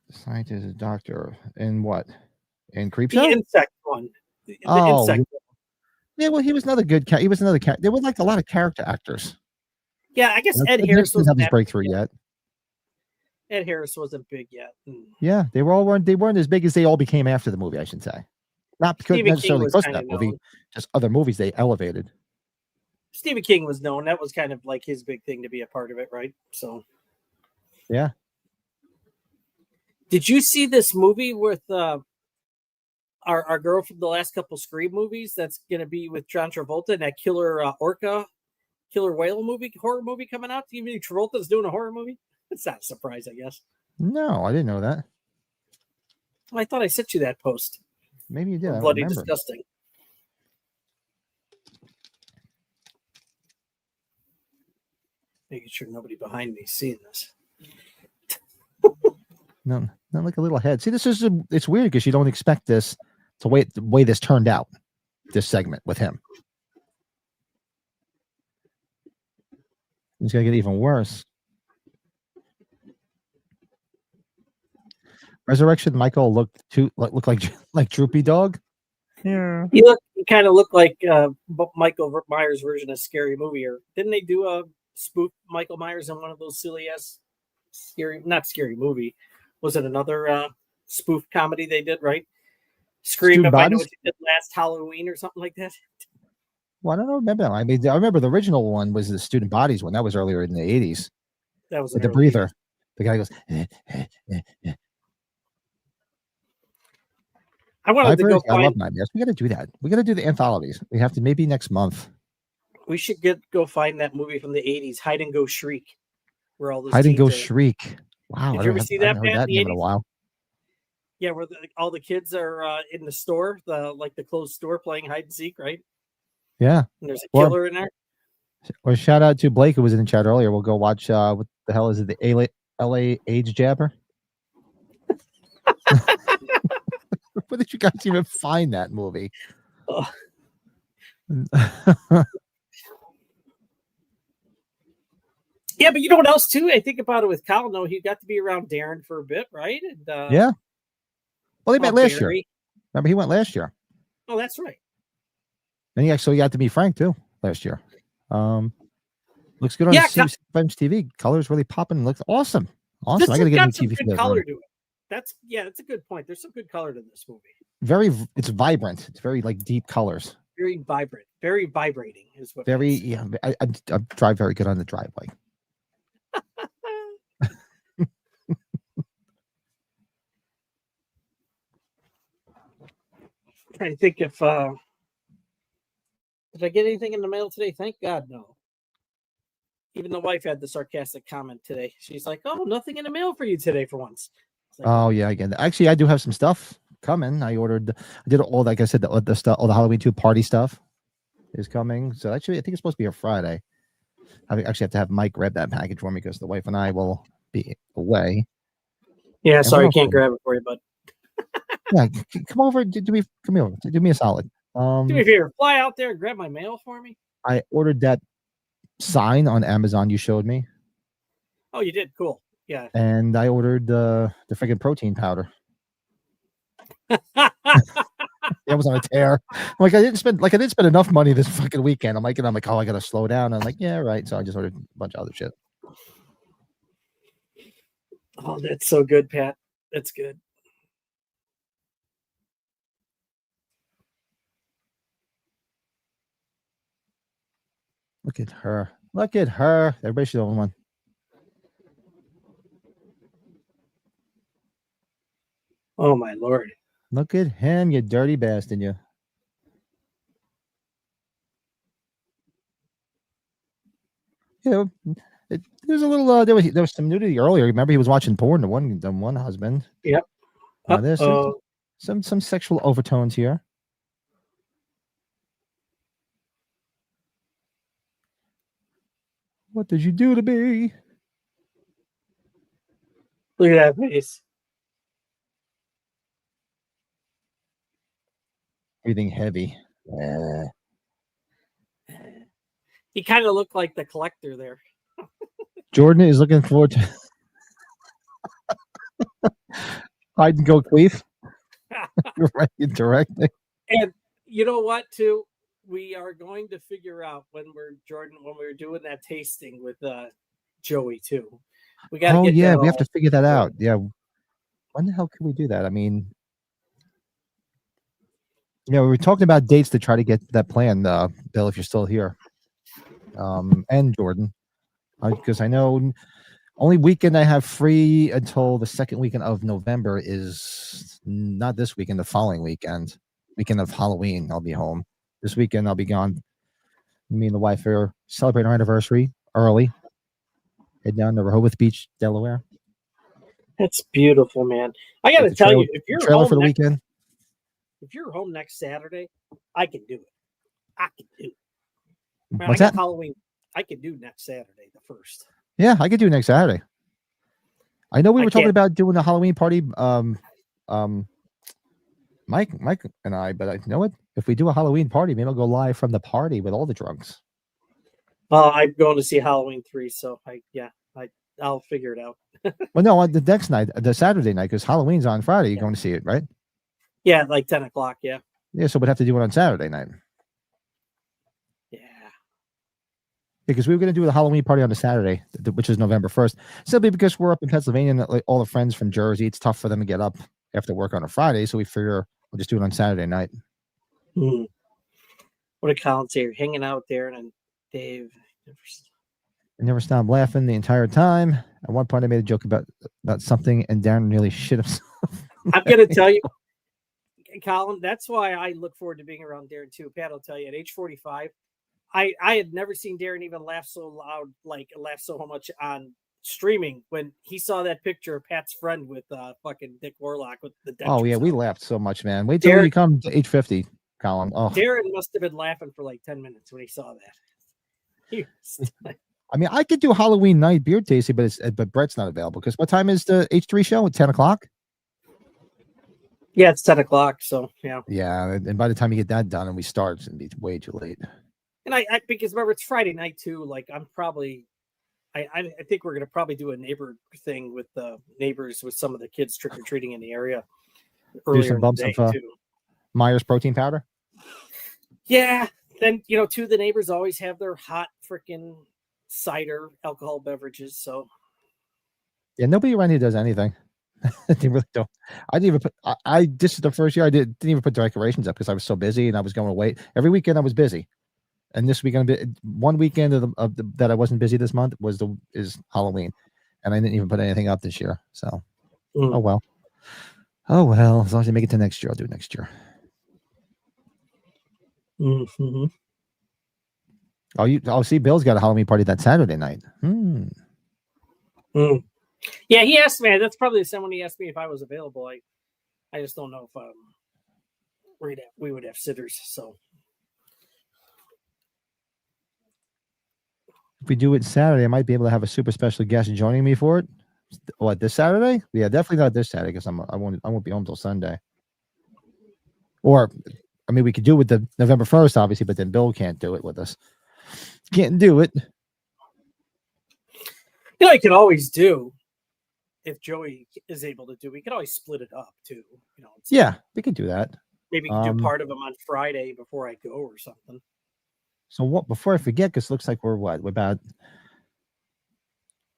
The scientist, a doctor, in what? In Creep Show? The insect one. The insect. Yeah, well, he was another good cat. He was another cat. There were like a lot of character actors. Yeah, I guess Ed Harris wasn't have his breakthrough yet. Ed Harris wasn't big yet. Yeah, they weren't as big as they all became after the movie, I should say. Not because necessarily because of that movie, just other movies they elevated. Stephen King was known. That was kind of like his big thing to be a part of it, right? So, yeah. Did you see this movie with our girl from the last couple Scream movies? That's going to be with John Travolta and that killer whale horror movie coming out. Even Travolta's doing a horror movie. It's not a surprise, I guess. No, I didn't know that. Well, I thought I sent you that post. Maybe you did. Bloody disgusting. Making sure nobody behind me is seeing this. No, not like a little head. See, it's weird because you don't expect this the way this turned out. This segment with him, it's gonna get even worse. Resurrection Michael looked like Droopy Dog. Yeah, he kind of looked like Michael Myers' version of Scary Movie. Or didn't they do a spoof Michael Myers in one of those silly ass not Scary Movie? Was it another spoof comedy they did? Right, Scream. If I Know What You Did Last Halloween or something like that. Well, I don't remember. I mean, I remember the original one was the Student Bodies one. That was earlier in the 80s. That was with the breather. 80s. The guy goes. I wanted to go. I love Nightmares. We got to do that. We got to do the anthologies. We have to maybe next month. We should go find that movie from the 80s, Hide and Go Shriek, where all those Hide and Go Shriek. Wow, did you ever see that? I heard that name in a while. Yeah, where all the kids are in the store, the closed store, playing hide and seek, right? Yeah. And there's a killer in there. Or shout out to Blake who was in the chat earlier. We'll go watch. What the hell is it? The LA AIDS Jabber. Where did you guys even find that movie? Oh. Yeah, but you know what else too? I think about it with Colin. Though he got to be around Darren for a bit, right? And, yeah. Well, they met last Barry. year. Remember, he went last year. Oh, that's right. And he actually got to meet Frank too last year. Looks good on French TV. Colors really popping. Looks awesome. Awesome. I got to get a new TV good color to it. That's a good point. There's some good color to this movie. It's vibrant. It's very like deep colors. Very vibrant. Very vibrating is what. Very yeah. I drive very good on the driveway. Trying to think if did I get anything in the mail today? Thank God, no. Even the wife had the sarcastic comment today. She's like, "Oh, nothing in the mail for you today for once." Like, oh yeah, again. Actually, I do have some stuff coming. I did all, like I said, the stuff, all the Halloween 2 party stuff is coming. So actually, I think it's supposed to be a Friday. I actually have to have Mike grab that package for me because the wife and I will be away. Yeah, sorry, I can't grab it for you, bud. Yeah, come over. Come here. Do me a solid. Do me a favor, fly out there and grab my mail for me. I ordered that sign on Amazon you showed me, Oh, you did? Cool. Yeah. and I ordered the freaking protein powder. It was on a tear. Like I didn't spend enough money this fucking weekend. I'm like, oh, I gotta slow down. I'm like, yeah, right. So I just ordered a bunch of other shit. Oh, that's so good, Pat. That's good. Look at her. Look at her. Everybody should own one. Oh my Lord. Look at him, you dirty bastard, you. Yeah, there's a little. There was some nudity earlier. Remember, he was watching porn. The one husband. Yep. There's some sexual overtones here. What did you do to me? Look at that face. Breathing heavy. Yeah. He kind of looked like the collector there. Jordan is looking forward to hide and go queef. You're right, directly. And you know what, too? We are going to figure out when we're doing that tasting with Joey too. We got to get. Yeah, we have to figure that out. Yeah, when the hell can we do that? I mean, we were talking about dates to try to get that plan, Bill, if you're still here, and Jordan, because I know only weekend I have free until the second weekend of November is not this weekend, the following weekend of Halloween. I'll be home. This weekend I'll be gone. Me and the wife are celebrating our anniversary early. Head down to Rehoboth Beach, Delaware. That's beautiful, man. I got to tell you, if you're trailer home for the weekend, if you're home next Saturday, I can do it. I can do it. Man, what's I got that? Halloween. I can do next Saturday, the 1st. Yeah, I could do next Saturday. I know we were talking about doing a Halloween party. Mike and I, but you know what? If we do a Halloween party, maybe I'll go live from the party with all the drunks. I'm going to see Halloween 3, so I'll figure it out. Well, no, on the next night, the Saturday night, because Halloween's on Friday. You're going to see it, right? Yeah, like 10 o'clock. Yeah. Yeah, so we'd have to do it on Saturday night. Yeah. Because we were going to do the Halloween party on the Saturday, which is November 1st, simply because we're up in Pennsylvania and like, all the friends from Jersey. It's tough for them to get up after work on a Friday, so we figure we'll just do it on Saturday night. What a Colin say, hanging out there, and Dave never stopped laughing the entire time. At one point, I made a joke about something, and Darren nearly shit himself. I'm going to tell you, Colin, that's why I look forward to being around Darren too. Pat will tell you, at age 45, I had never seen Darren even laugh so loud, laugh so much on streaming when he saw that picture of Pat's friend with fucking Dick Warlock with the Oh yeah, we laughed so much, man. Wait till you come to age 50, Colin. Oh, Darren must have been laughing for like 10 minutes when he saw that. I mean, I could do Halloween night beer tasting, but Brett's not available because what time is the H3 show? At 10 o'clock? Yeah, it's 10 o'clock. So yeah. Yeah, and by the time you get that done and we start, it's gonna be way too late. And I because remember it's Friday night too. Like I'm probably, I think we're gonna probably do a neighbor thing with the neighbors with some of the kids trick or treating in the area. Do some bumps of Myers protein powder. Yeah, then two of the neighbors always have their hot freaking cider alcohol beverages. So yeah, nobody around here does anything. They really don't. I didn't even put. This is the first year I didn't even put decorations up because I was so busy and I was going to wait. Every weekend I was busy, and this weekend, one weekend that I wasn't busy this month is Halloween, and I didn't even put anything up this year. So, oh well. As long as I make it to next year, I'll do it next year. Mm-hmm. Oh, see, Bill's got a Halloween party that Saturday night. Yeah, he asked me. That's probably the same one he asked me if I was available. I just don't know if we would have sitters. So if we do it Saturday, I might be able to have a super special guest joining me for it. What, this Saturday? Yeah, definitely not this Saturday because I won't be home till Sunday. Or I mean, we could do it with the November 1st, obviously, but then Bill can't do it with us. Can't do it. You know, I can always do if Joey is able to do. We can always split it up too. You know, it's Yeah, we could do that. maybe we can do part of them on Friday before I go or something. So what? Before I forget, because it looks like we're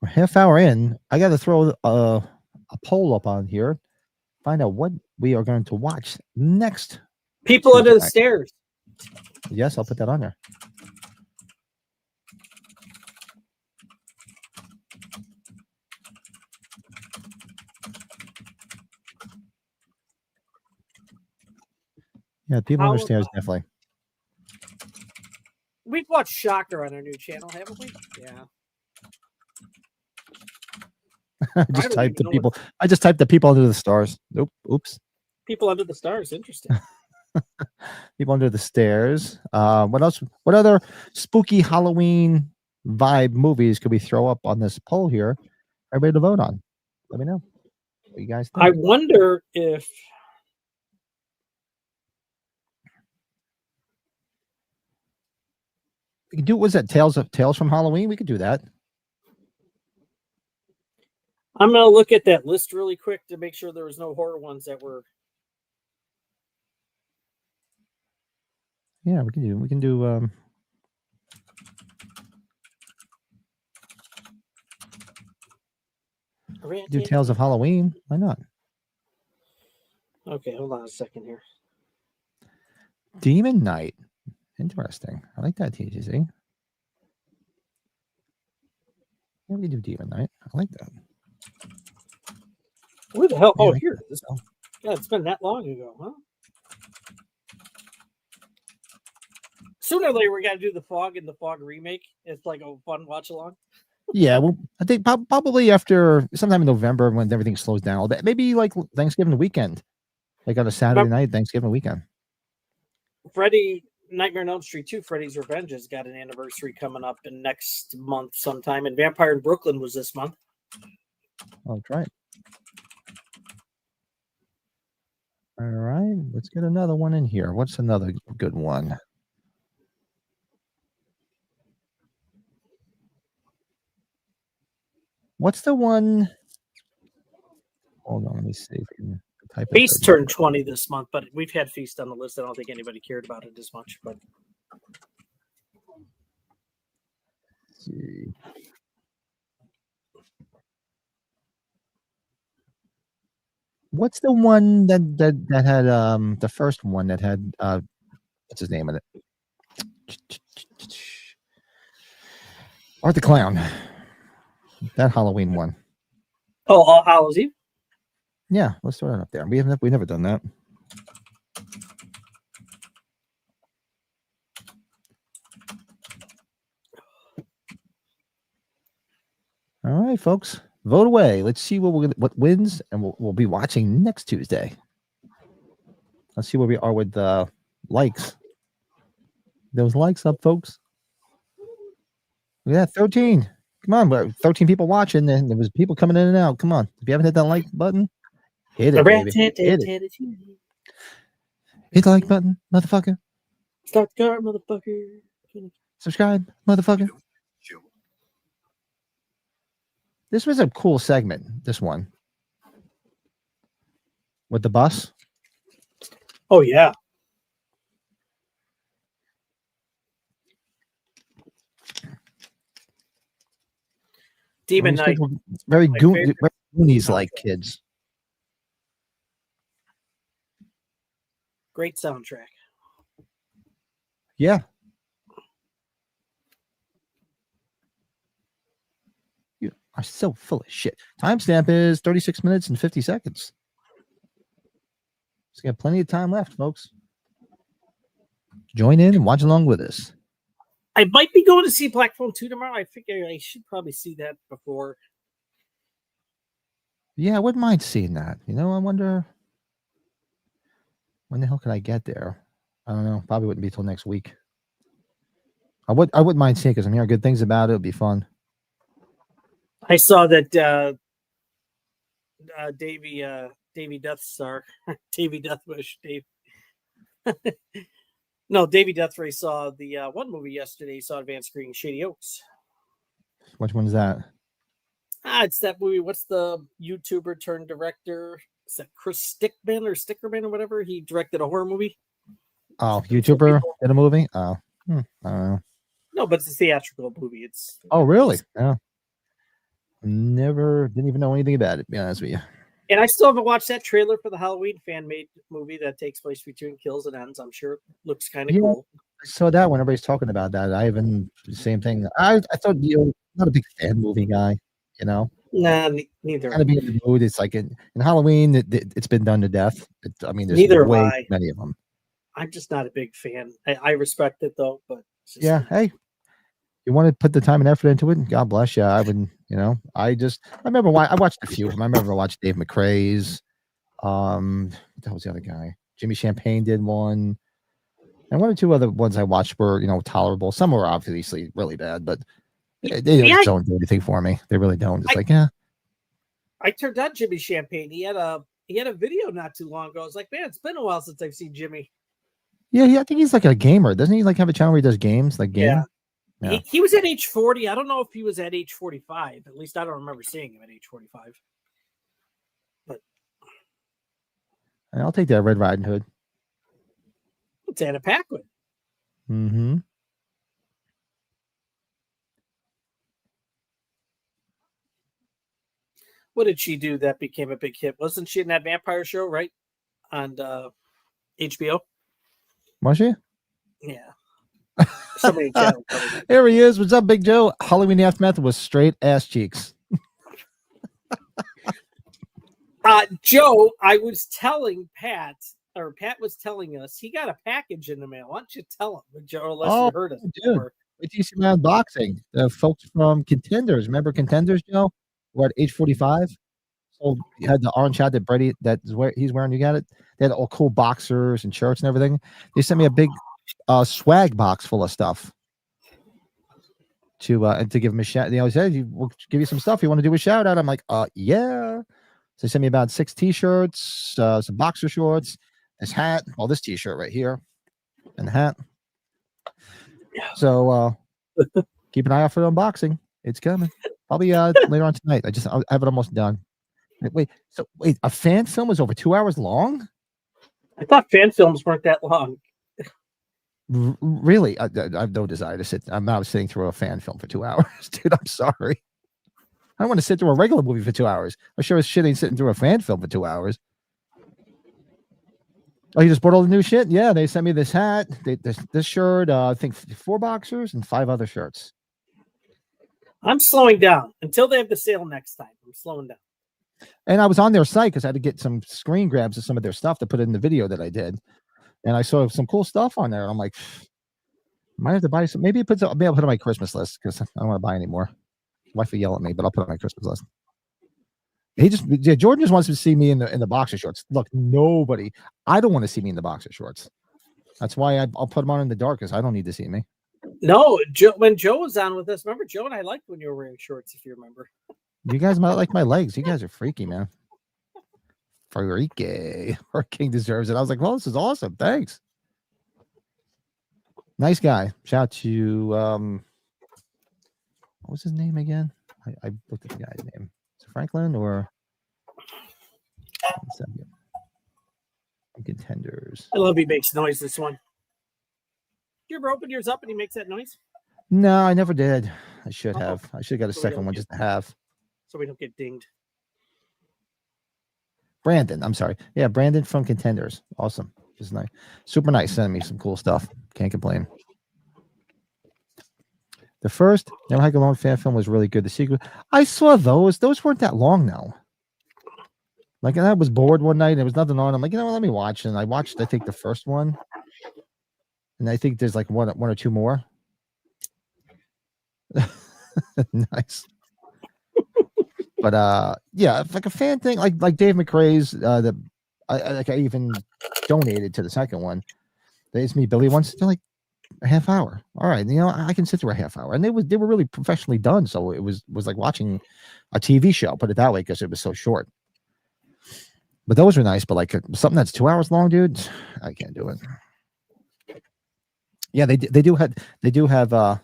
half hour in. I got to throw a poll up on here. Find out what we are going to watch next. People under the stairs. Yes, I'll put that on there. Yeah, people How understand about- definitely. We've watched Shocker on our new channel, haven't we? Yeah. I don't just typed even the know people. I just typed the people under the stars. Nope. Oops. People under the stars. Interesting. People under the stairs. What else? What other spooky Halloween vibe movies could we throw up on this poll here? Everybody to vote on. Let me know what you guys think. I wonder if We could do. Was that Tales from Halloween? We could do that. I'm gonna look at that list really quick to make sure there was no horror ones that were. Yeah, we can do. We can do. Do Tales of Halloween. Why not? Okay, hold on a second here. Demon Knight. Interesting. I like that TGC. Yeah, we can do Demon Knight. I like that. Where the hell? Yeah, Oh, I here it is. God, it's been that long ago, huh? Sooner or later, we got to do the Fog and the Fog remake. It's like a fun watch along. Yeah, well, I think probably after sometime in November when everything slows down a bit, maybe like Thanksgiving weekend, like on a Saturday night, Thanksgiving weekend. Freddy Nightmare on Elm Street 2, Freddy's Revenge has got an anniversary coming up in next month sometime, and Vampire in Brooklyn was this month. Oh, that's right. All right, let's get another one in here. What's another good one? What's the one? Hold on, let me see if I can type it. Feast turned 20 this month, but we've had Feast on the list. I don't think anybody cared about it as much. But Let's see. What's the one that had the first one that had what's his name in it? Art the Clown. That Halloween one. Oh, All Hallows Eve? Yeah, let's throw that up there. We've never done that. All right, folks, vote away. Let's see what wins, and we'll be watching next Tuesday. Let's see where we are with the likes. Those likes up, folks. Yeah, 13. Come on, we're 13 people watching, and there was people coming in and out. Come on, if you haven't hit that like button, hit it, baby. Hit it. Hit the like button, motherfucker. Start the car, motherfucker. Subscribe, motherfucker. This was a cool segment, this one. With the bus. Oh, yeah. Demon Knight. Very Goonies-like kids. Great soundtrack. Yeah. You are so full of shit. Timestamp is 36 minutes and 50 seconds. So you got plenty of time left, folks. Join in and watch along with us. I might be going to see Black Phone 2 tomorrow. I figure I should probably see that before. Yeah, I wouldn't mind seeing that. You know, I wonder when the hell could I get there? I don't know. Probably wouldn't be till next week. I wouldn't mind seeing it because I'm hearing good things about it. It'd be fun. I saw that Davy Death Star, Davy Deathwish, Dave No, Davey Deathray saw the one movie yesterday. He saw advanced screening, Shady Oaks. Which one is that? It's that movie. What's the YouTuber turned director? Is that Chris Stickerman or whatever? He directed a horror movie. Oh, YouTuber in a movie? Oh, I don't know. No, but it's a theatrical movie. Oh, really? Yeah. Didn't even know anything about it, to be honest with you. And I still haven't watched that trailer for the Halloween fan-made movie that takes place between kills and ends. I'm sure it looks kind of cool. I saw that when everybody's talking about that. I haven't, same thing. I thought, not a big fan movie guy, Nah, neither. Kind of be in the mood. It's like in Halloween, it's been done to death. There's Neither way have I. many of them. I'm just not a big fan. I respect it though, but yeah, hey, you want to put the time and effort into it? God bless you. I would, I remember I watched a few of them. I remember I watched Dave McRae's. That was the other guy. Jimmy Champagne did one, and one or two other ones I watched were tolerable. Some were obviously really bad, but they don't do anything for me. They really don't. It's I turned on Jimmy Champagne. He had a video not too long ago. I was like, man, it's been a while since I've seen Jimmy. Yeah, I think he's like a gamer. Doesn't he have a channel where he does games, like game? Yeah. He was at age 40. I don't know if he was at age 45. At least I don't remember seeing him at age 45. But I'll take that Red Riding Hood. It's Anna Paquin. Mm-hmm. What did she do that became a big hit? Wasn't she in that vampire show, right? On HBO? Was she? Yeah. Somebody Here he is. What's up, Big Joe? Halloween Aftermath was straight ass cheeks. Joe, I was telling Pat, or Pat was telling us, he got a package in the mail. Why don't you tell him, Joe, unless you heard us? Dude. Wait till you see my unboxing. The folks from Contenders. Remember Contenders, Joe? We're at age 45. So you had the orange hat that Brady, that's where he's wearing. You got it? They had all cool boxers and shirts and everything. They sent me a big swag box full of stuff to give him a shout. They always said, we'll give you some stuff. You want to do a shout out? I'm like, yeah. So they sent me about 6 t-shirts, some boxer shorts, this hat, this t-shirt right here, and the hat. So keep an eye out for the unboxing. It's coming. Probably later on tonight. I have it almost done. Wait, a fan film was over 2 hours long? I thought fan films weren't that long. Really? I have no desire to sit. I'm not sitting through a fan film for 2 hours, dude. I'm sorry. I don't want to sit through a regular movie for 2 hours. I'm sure as shit ain't sitting through a fan film for 2 hours. Oh, you just bought all the new shit? Yeah, they sent me this hat, this shirt, I think 4 boxers and 5 other shirts. I'm slowing down until they have the sale next time. I'm slowing down. And I was on their site because I had to get some screen grabs of some of their stuff to put in the video that I did. And I saw some cool stuff on there. And I'm like, might have to buy some. Maybe I'll put it on my Christmas list because I don't want to buy anymore. My wife will yell at me, but I'll put it on my Christmas list. Jordan just wants to see me in the boxer shorts. Look, I don't want to see me in the boxer shorts. That's why I'll put them on in the dark because I don't need to see me. No, when Joe was on with us, remember Joe and I liked when you were wearing shorts, if you remember. You guys might like my legs. You guys are freaky, man. Freaky. Our king deserves it. I was like, well, this is awesome. Thanks. Nice guy. Shout out to what was his name again? I looked at the guy's name. Is it Franklin or Contenders? I love he makes noise, this one. You ever open yours up and he makes that noise? No, I never did. I should have. I should have got a second one just to have. So we don't get dinged. Brandon, I'm sorry. Yeah, Brandon from Contenders. Awesome. Just nice. Super nice. Sending me some cool stuff. Can't complain. The first Never Hike Alone fan film was really good. The sequel, I saw those. Those weren't that long now. Like, and I was bored one night and there was nothing on. I'm like, let me watch. And I watched, I think, the first one. And I think there's like one or two more. Nice. But yeah, like a fan thing, like Dave McRae's I even donated to the second one. They asked me Billy once, they're like a half hour. All right, I can sit through a half hour. And they were really professionally done. So it was like watching a TV show, put it that way, because it was so short. But those were nice, but like something that's 2 hours long, dude, I can't do it. Yeah, they do have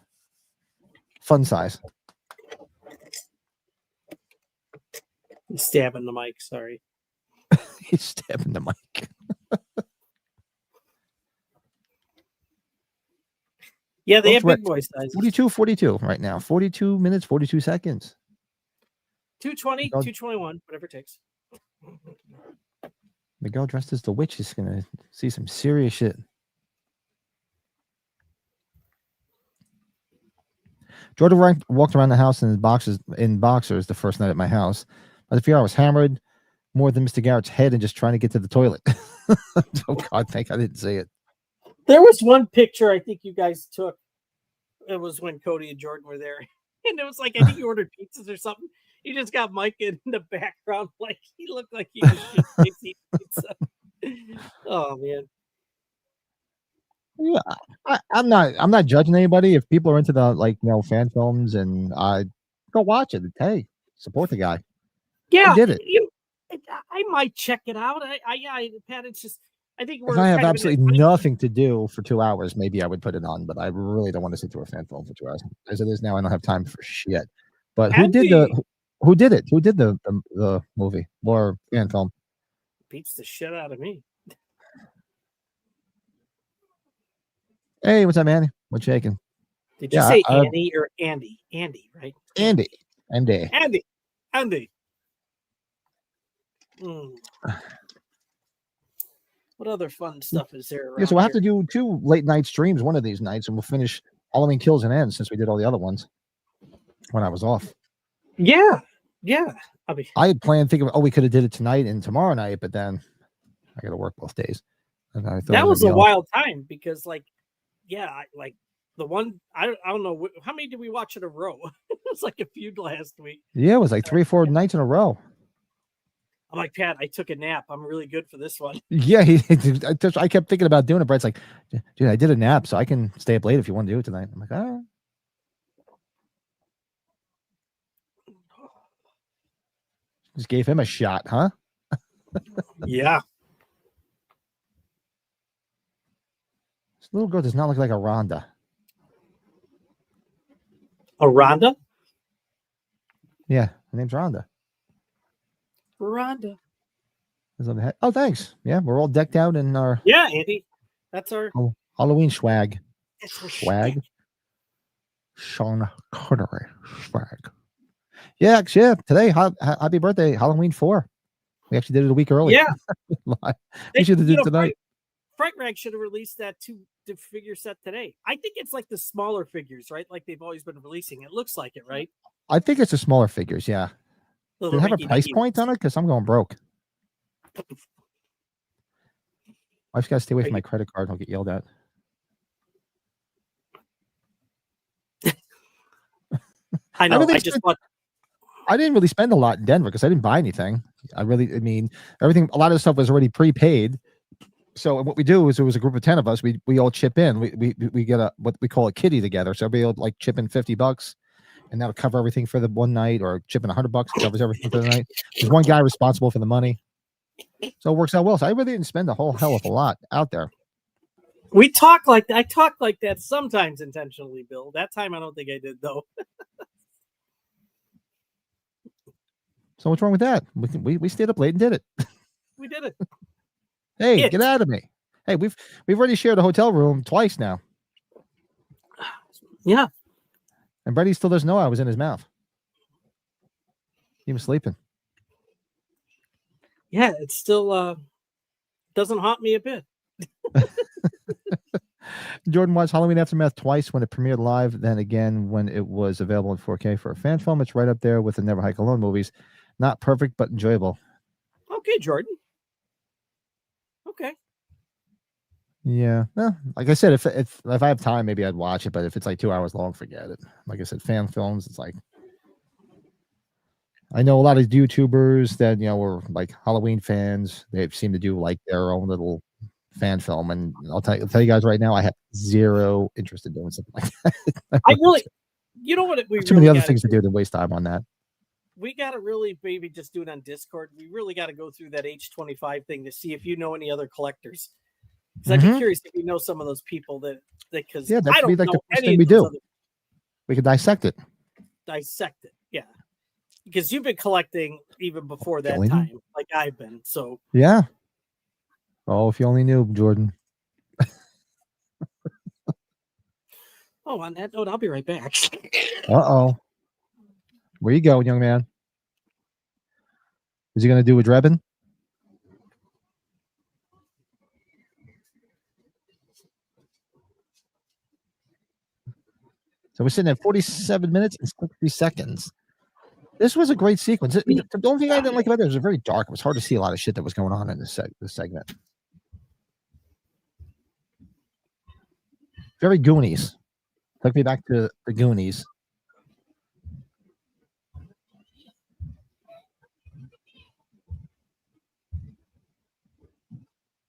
fun size. He's stabbing the mic. Sorry. He's stabbing the mic. Yeah, they Oh, have big boy sizes. 42 right now. 42 minutes, 42 seconds. 220, 221, whatever it takes. Miguel dressed as the witch is going to see some serious shit. Jordan walked around the house in boxers the first night at my house. I feel I was hammered more than Mr. Garrett's head and just trying to get to the toilet. Oh God, thank I didn't see it. There was one picture I think you guys took. It was when Cody and Jordan were there. And it was like, I think you ordered pizzas or something. You just got Mike in the background. Like he looked like he was just eating pizza. Oh man. Yeah, I'm not judging anybody. If people are into the fan films and go watch it. Hey, support the guy. Yeah, I did it. I might check it out. Pat, it's just I think we're. If I have kind of absolutely nothing to do for 2 hours, maybe I would put it on. But I really don't want to sit through a fan film for 2 hours. As it is now, I don't have time for shit. But who did it? Who did the movie or fan film? Beats the shit out of me. Hey, what's up, Andy? What's shaking? Did you say Annie or Andy? Andy, right? Andy. What other fun stuff is there? Yeah, so we'll have to do 2 late night streams one of these nights, and we'll finish Halloween Kills and Ends since we did all the other ones when I was off. Yeah. I had planned thinking, we could have did it tonight and tomorrow night, but then I got to work both days. And I thought that was a wild time because, the one I don't know how many did we watch in a row? It was like a feud last week. Yeah, it was like 3 or 4 nights in a row. I'm like, Pat, I took a nap. I'm really good for this one. Yeah, I kept thinking about doing it. Brett's like, dude, I did a nap, so I can stay up late if you want to do it tonight. I'm like, all right. Just gave him a shot, huh? Yeah. This little girl does not look like a Rhonda. A Rhonda? Yeah, her name's Rhonda. Rhonda. Oh, thanks. Yeah, we're all decked out in our Andy. That's our Halloween swag. That's our swag. Sean Connery swag. Yeah, today, happy birthday, Halloween 4. We actually did it a week early. Yeah. We should have did it tonight. Fright Rag should have released that 2 figure set today. I think it's like the smaller figures, right? Like they've always been releasing. It looks like it, right? I think it's the smaller figures, yeah. Does it have a price point on it? Because I'm going broke. I just got to stay away from my credit card. I'll get yelled at. I know. I didn't really spend a lot in Denver because I didn't buy anything. Everything, a lot of the stuff was already prepaid. So what we do is, it was a group of 10 of us. We all chip in. We get what we call a kitty together. So everybody will chip in $50, and that'll cover everything for the one night, or chip in $100 covers everything for the night. There's one guy responsible for the money. So it works out well. So I really didn't spend a whole hell of a lot out there. I talk like that sometimes intentionally, Bill. That time I don't think I did, though. So what's wrong with that? We stayed up late and did it. We did it. Hey, get out of me. Hey, we've already shared a hotel room twice now. Yeah. And Brady still doesn't know I was in his mouth. He was sleeping. Yeah, it still doesn't haunt me a bit. Jordan watched Halloween Aftermath twice when it premiered live, then again when it was available in 4K for a fan film. It's right up there with the Never Hike Alone movies. Not perfect, but enjoyable. Okay, Jordan. Okay. Yeah. Well, like I said, if I have time, maybe I'd watch it. But if it's like 2 hours long, forget it. Like I said, fan films, it's like, I know a lot of YouTubers that, were like Halloween fans. They seem to do like their own little fan film. And I'll tell you guys right now, I have zero interest in doing something like that. I really, you know what? Too many other things to do than waste time on that. We got to really maybe just do it on Discord. We really got to go through that H25 thing to see if you know any other collectors. Because I'd be curious if you know some of those people that because Yeah, that I should be don't like know the first any thing of we those do. other We could dissect it. dissect it. Yeah. Because you've been collecting even before that Killing. time, like I've been. So Yeah. Oh, if you only knew, Jordan. oh, on that note, I'll be right back. Uh-oh. Where you going, young man? Is he going to do a Drebin? So we're sitting at 47 minutes and 60 seconds. This was a great sequence. The only thing I didn't like about it was very dark. It was hard to see a lot of shit that was going on in this segment. Very Goonies. Took me back to the Goonies.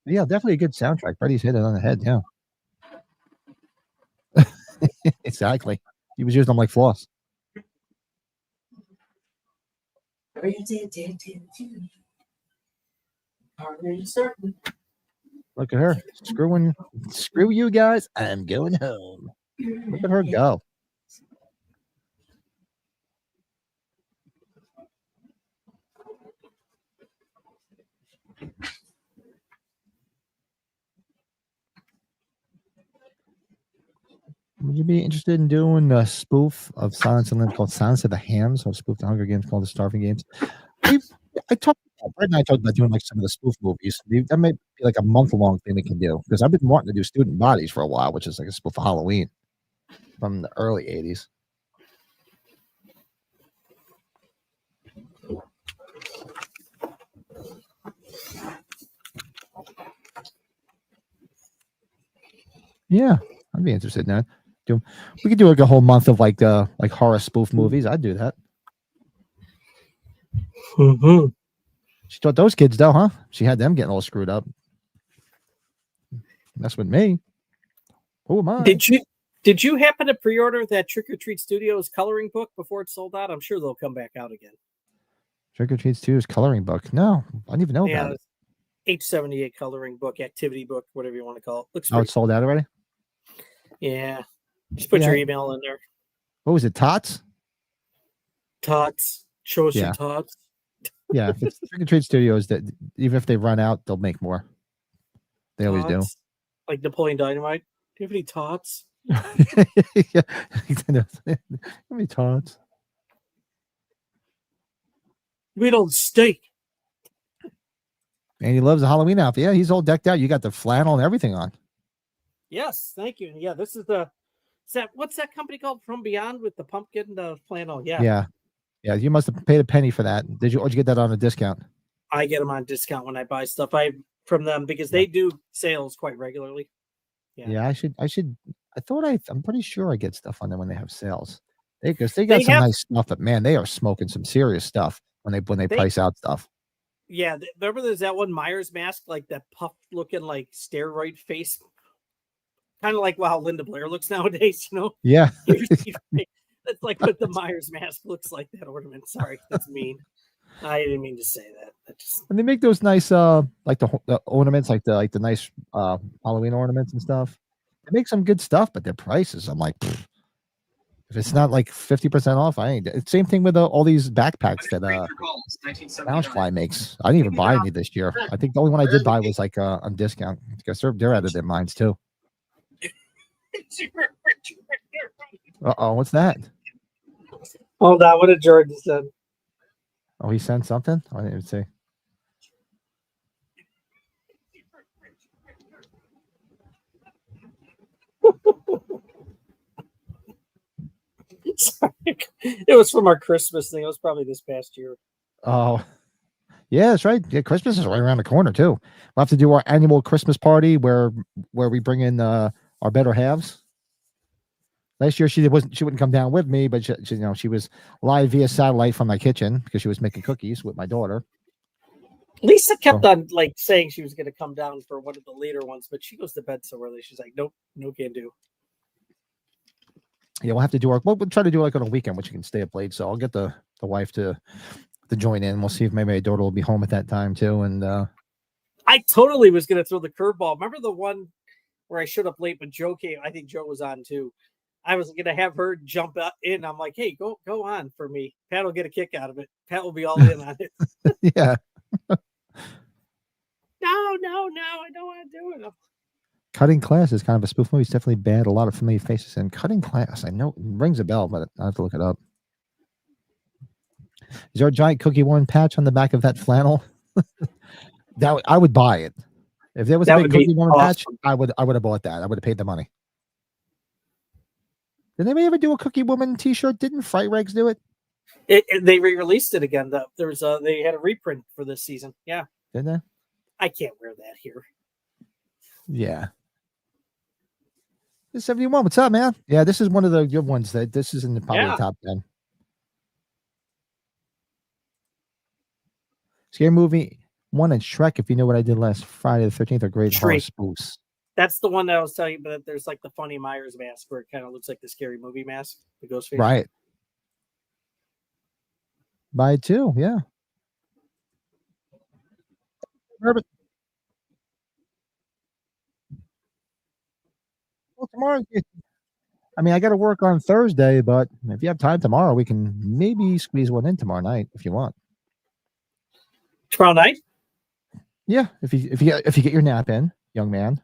Yeah, definitely a good soundtrack. Freddie's hit it on the head. Yeah. Exactly. He was using them like floss. Look at her. Screw you guys. I'm going home. Look at her go. Would you be interested in doing a spoof of Silence and Lambs called Silence of the Hams, or a spoof of the Hunger Games called the Starving Games? Brett and I talked about doing like some of the spoof movies. That may be like a month-long thing we can do, because I've been wanting to do Student Bodies for a while, which is like a spoof of Halloween from the early 80s. Yeah, I'd be interested in that. We could do like a whole month of like horror spoof movies. I'd do that. Mm-hmm. She taught those kids though, huh? She had them getting all screwed up. That's with me. Who am I? Did you happen to pre-order that Trick or Treat Studios coloring book before it sold out? I'm sure they'll come back out again. Trick or Treat Studios coloring book. No, I didn't even know about it. H78 coloring book, activity book, whatever you want to call it. Looks it's sold out already? Yeah. Just put your email in there. What was it? Tots? Tots. Show us your tots. Yeah, if it's Trick or Treat Studios, that even if they run out, they'll make more. They always do. Like Napoleon Dynamite. Do you have any tots? Yeah. How many tots? We don't steak. And he loves the Halloween outfit. Yeah, he's all decked out. You got the flannel and everything on. Yes, thank you. Yeah, this is what's that company called? From Beyond with the pumpkin flannel. Yeah. Yeah, you must have paid a penny for that. Or did you get that on a discount? I get them on discount when I buy stuff from them because they do sales quite regularly. Yeah, I should. I'm pretty sure I get stuff on them when they have sales. Because they got some nice stuff, but man, they are smoking some serious stuff when they price out stuff. Yeah, remember there's that one Myers mask, like that puff looking like steroid face, kind of like how Linda Blair looks nowadays, you know? Yeah. That's like what the Myers mask looks like, that ornament. Sorry, that's mean. I didn't mean to say that. And they make those nice like the ornaments, like the nice Halloween ornaments and stuff. They make some good stuff, but their prices, I'm like, if it's not like 50% off, I ain't. Same thing with all these backpacks that Loungefly makes. I didn't even buy any this year. I think the only one I did buy was like on discount, because they're out of their minds too. What's that? Hold on, what did Jordan said? Oh, he sent something? I didn't even see. Sorry. It was from our Christmas thing. It was probably this past year. Oh, yeah, that's right. Yeah, Christmas is right around the corner too. We'll have to do our annual Christmas party where we bring in our better halves. Last year she wouldn't come down with me, but she was live via satellite from my kitchen because she was making cookies with my daughter. Lisa kept on like saying she was going to come down for one of the later ones, but she goes to bed so early. She's like, nope, no can do. Yeah, we'll have to do we'll try to do like on a weekend, which you can stay up late. So I'll get the wife to join in. We'll see if maybe my daughter will be home at that time too. And I totally was going to throw the curveball. Remember the one where I showed up late, but Joe came? I think Joe was on too. I was going to have her jump in. I'm like, hey, go on for me. Pat will get a kick out of it. Pat will be all in on it. Yeah. No, I don't want to do it. Cutting Class is kind of a spoof movie. It's definitely bad. A lot of familiar faces in Cutting Class. I know it rings a bell, but I have to look it up. Is there a giant Cookie One patch on the back of that flannel? I would buy it. If there was That a big would be Cookie Woman patch, awesome. I would have bought that. I would have paid the money. Did anybody ever do a Cookie Woman T-shirt? Didn't Fright Rags do it? They re-released it again. There was they had a reprint for this season. Yeah, Did they? I can't wear that here. Yeah. This 71. What's up, man? Yeah, this is one of the good ones. That this is in the probably Yeah. top 10. Scary Movie 1 and Shrek. If you know what I did last Friday the 13th, are great horror Shrek. spoofs. That's the one that I was telling you, but there's like the funny Myers mask where it kind of looks like the Scary Movie mask, the ghost face. Right. Buy it too. Yeah. Herbert. Well, tomorrow. I mean, I got to work on Thursday, but if you have time tomorrow, we can maybe squeeze one in tomorrow night if you want. Tomorrow night? Yeah, if you get your nap in, young man.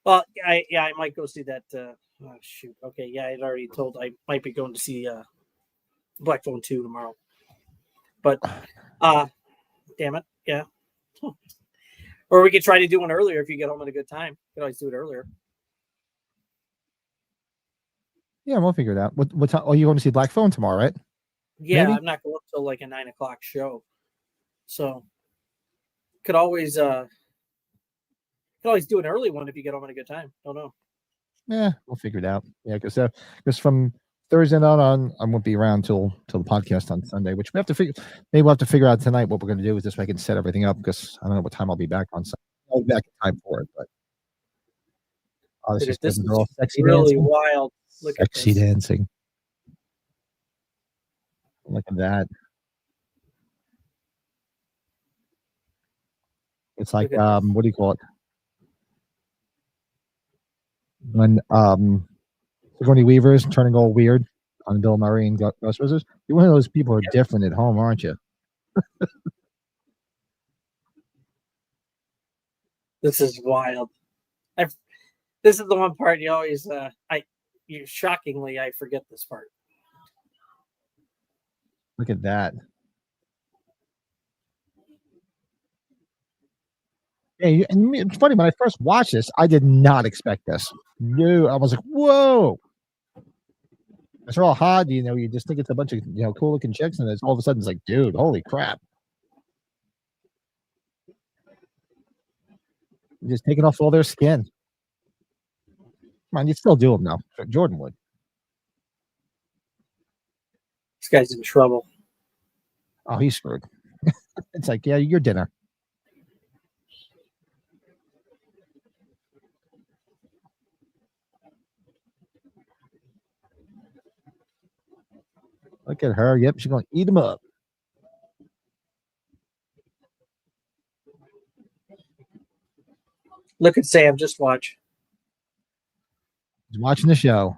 Well, I might go see that. Oh shoot. Okay, yeah, I'd already told I might be going to see Black Phone 2 tomorrow. But damn it, yeah. Or we could try to do one earlier if you get home at a good time. You can always do it earlier. Yeah, we'll figure it out. What time? Oh, you're going to see Black Phone tomorrow, right? Yeah, Maybe? I'm not going till like a 9 o'clock show, so could always do an early one if you get home at a good time. Don't know. Yeah, we'll figure it out. Yeah, because from Thursday on, I won't be around till the podcast on Sunday, which we have to figure. Maybe we'll have to figure out tonight what we're going to do. Is this way I can set everything up because I don't know what time I'll be back on Sunday. I'll be back in time for it, but This is they're all sexy really dancing. wild. Look Sexy at this. dancing. Look at that. It's like Look at this. what do you call it? When Sigourney Weaver's turning all weird on Bill Murray and Ghostbusters. You're one of those people who are different at home, aren't you? This is wild. This is the one part you always shockingly I forget this part. Look at that. Yeah, and it's funny when I first watched this, I did not expect this. No, I was like, "Whoa!" They're all hot, you just think it's a bunch of cool looking chicks, and it's all of a sudden it's like, dude, holy crap! You're just taking off all their skin. Come on, you'd still do them now. Jordan would. This guy's in trouble. Oh, he's screwed. It's like, yeah, your dinner. Look at her. Yep, she's going to eat them up. Look at Sam. Just watch. He's watching the show.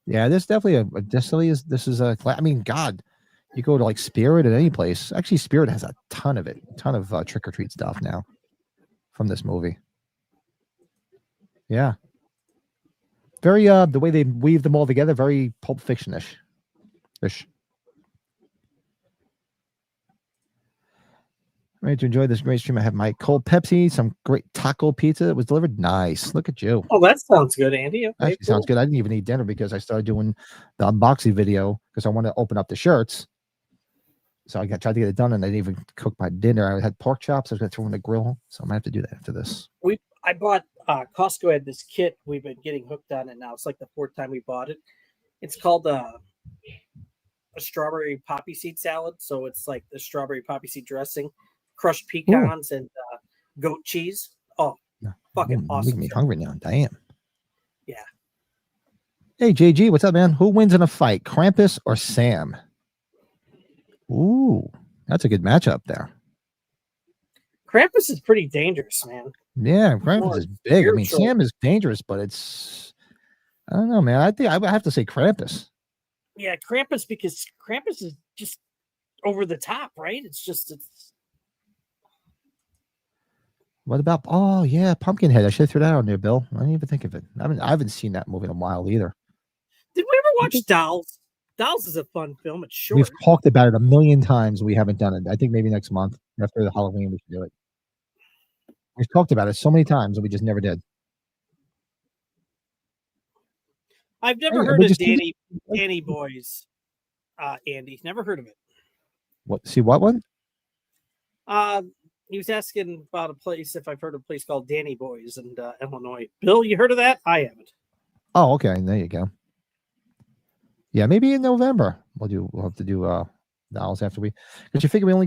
Yeah, this definitely this is a. I mean, God, you go to like Spirit at any place. Actually, Spirit has a ton of trick or treat stuff now from this movie. Yeah, very the way they weave them all together, very Pulp Fiction-ish. Ready to enjoy this great stream. I have my cold Pepsi, some great taco pizza that was delivered. Nice. Look at you. Oh, that sounds good, Andy. Okay, Actually, sounds good. I didn't even eat dinner because I started doing the unboxing video because I want to open up the shirts. So I tried to get it done, and I didn't even cook my dinner. I had pork chops. I was going to throw in the grill, so I'm going to have to do that after this. I bought Costco had this kit. We've been getting hooked on it now. It's like the fourth time we bought it. It's called a strawberry poppy seed salad. So it's like the strawberry poppy seed dressing, crushed pecans, and goat cheese. Oh, fucking awesome! Making me hungry now. Damn. Yeah. Hey JG, what's up, man? Who wins in a fight, Krampus or Sam? Ooh, That's a good matchup there. Krampus is pretty dangerous, man. Yeah, Krampus More is big. I mean, spiritual. Sam is dangerous, but it's I don't know, man. I think I would have to say Krampus. Yeah, Krampus, because Krampus is just over the top, right? It's What about? Oh yeah, Pumpkinhead. I should have threw that on there, Bill. I didn't even think of it. I haven't seen that movie in a while either. Did we ever watch Dolls? Dolls is a fun film. It's short. We've talked about it a million times. We haven't done it. I think maybe next month after the Halloween we should do it. We've talked about it so many times and we just never did. I've never Hey, heard we of just- Danny Boys, Andy. Never heard of it. What? See what one? He was asking about a place, if I've heard of a place called Danny Boys in Illinois. Bill, you heard of that? I haven't. Oh, okay. There you go. Yeah, maybe in November we'll have to do Dolls after we, because you figure we only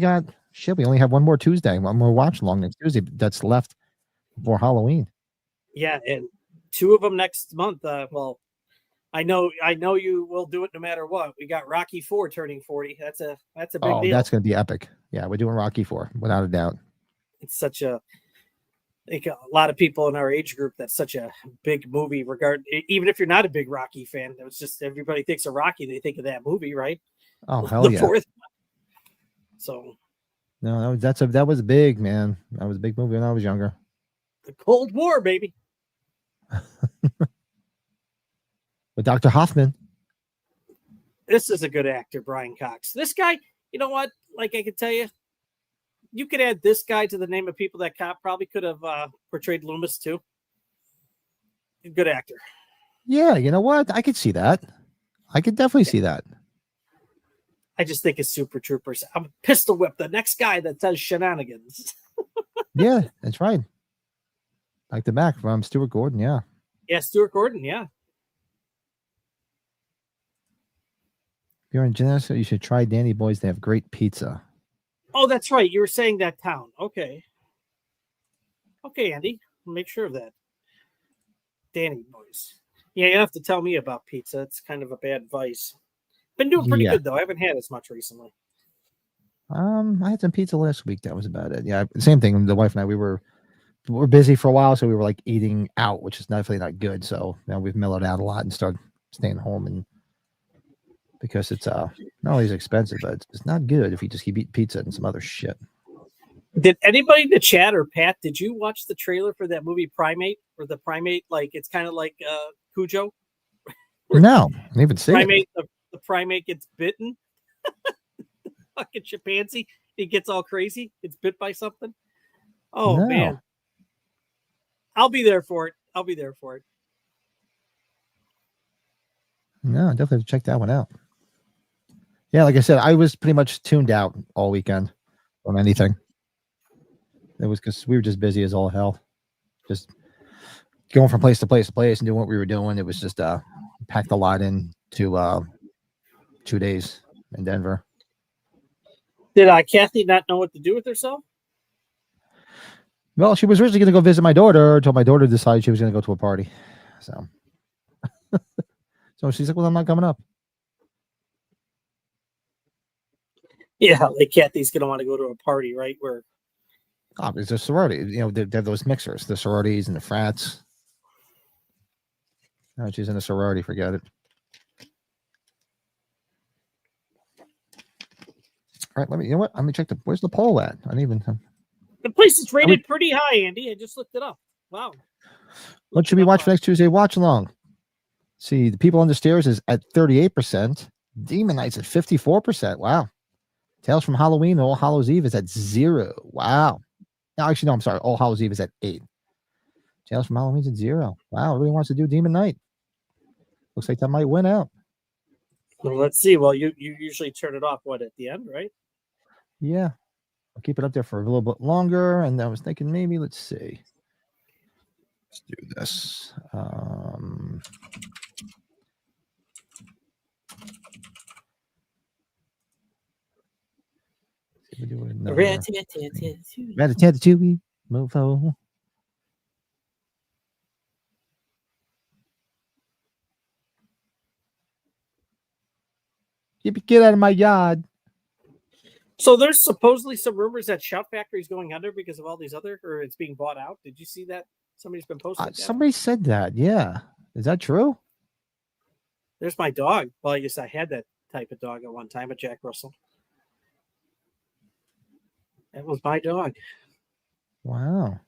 have one more Tuesday, one more watch along next Tuesday that's left before Halloween. Yeah, and 2 of them next month. Well, I know you will do it no matter what. We got Rocky 4 turning 40. That's a big deal. That's going to be epic. Yeah, we're doing Rocky 4 without a doubt. It's such a, I think a lot of people in our age group, that's such a big movie. Even if you're not a big Rocky fan, it's just everybody thinks of Rocky, they think of that movie, right? Oh hell The yeah! fourth. So No, that was big, man. That was a big movie when I was younger. the Cold War, baby. But Dr. Hoffman. This is a good actor, Brian Cox. This guy, you know what? Like I can tell you, you could add this guy to the name of people that cop probably could have portrayed Loomis too. Good actor. Yeah, you know what? I could see that. I could definitely see that. I just think it's Super Troopers. I'm pistol whip the next guy that does shenanigans. Yeah, that's right. Back to back from Stuart Gordon. Yeah. Yeah, Stuart Gordon. Yeah. If you're in Geneseo, you should try Danny Boys. They have great pizza. Oh, that's right. You were saying that town. Okay. Okay, Andy. I'll make sure of that. Danny Boys. Yeah, you have to tell me about pizza. It's kind of a bad vice. Been doing pretty good though. I haven't had as much recently. I had some pizza last week. That was about it. Yeah, same thing. The wife and I, we were busy for a while, so we were like eating out, which is definitely not good. So now we've mellowed out a lot and started staying home, and because it's not always expensive, but it's not good if you just keep eating pizza and some other shit. Did anybody in the chat or Pat, did you watch the trailer for that movie Primate? Or the Primate, like it's kind of like Cujo? No, I didn't even see Primate, it. the primate gets bitten. Fucking chimpanzee. He gets all crazy. Gets bit by something. Oh No. man. I'll be there for it. No, definitely have to check that one out. Yeah, like I said, I was pretty much tuned out all weekend on anything. It was because we were just busy as all hell. Just going from place to place to place and doing what we were doing. It was just packed a lot in to 2 days in Denver. Did Kathy not know what to do with herself? Well, she was originally going to go visit my daughter until my daughter decided she was going to go to a party. So, so she's like, well, I'm not coming up. Yeah, like Kathy's gonna want to go to a party, right? Where It's a sorority. You know, they have those mixers, the sororities and the frats. No, she's in a sorority. Forget it. All right, you know what? Let me check where's the poll at? I didn't even. the place is rated pretty high, Andy. I just looked it up. Wow. What should we watch for next Tuesday? Watch along. See, the people on the stairs is at 38%. Demon Knights at 54%. Wow. Tales from Halloween, All Hallows Eve is at 0. Wow. No, actually, no, I'm sorry. All Hallows Eve is at 8. Tales from Halloween's at 0. Wow, everybody wants to do Demon Knight. Looks like that might win out. Well, let's see. Well, you usually turn it off at the end, right? Yeah. I'll keep it up there for a little bit longer. And I was thinking maybe, let's see. Let's do this. We do another Ratatouille, mofo. Get out of my yard. So there's supposedly some rumors that Shout Factory is going under because of all these other, or it's being bought out. Did you see that? Somebody's been posting that. Somebody said that. Yeah. Is that true? There's my dog. Well, I guess I had that type of dog at one time, a Jack Russell. That was my dog. Wow.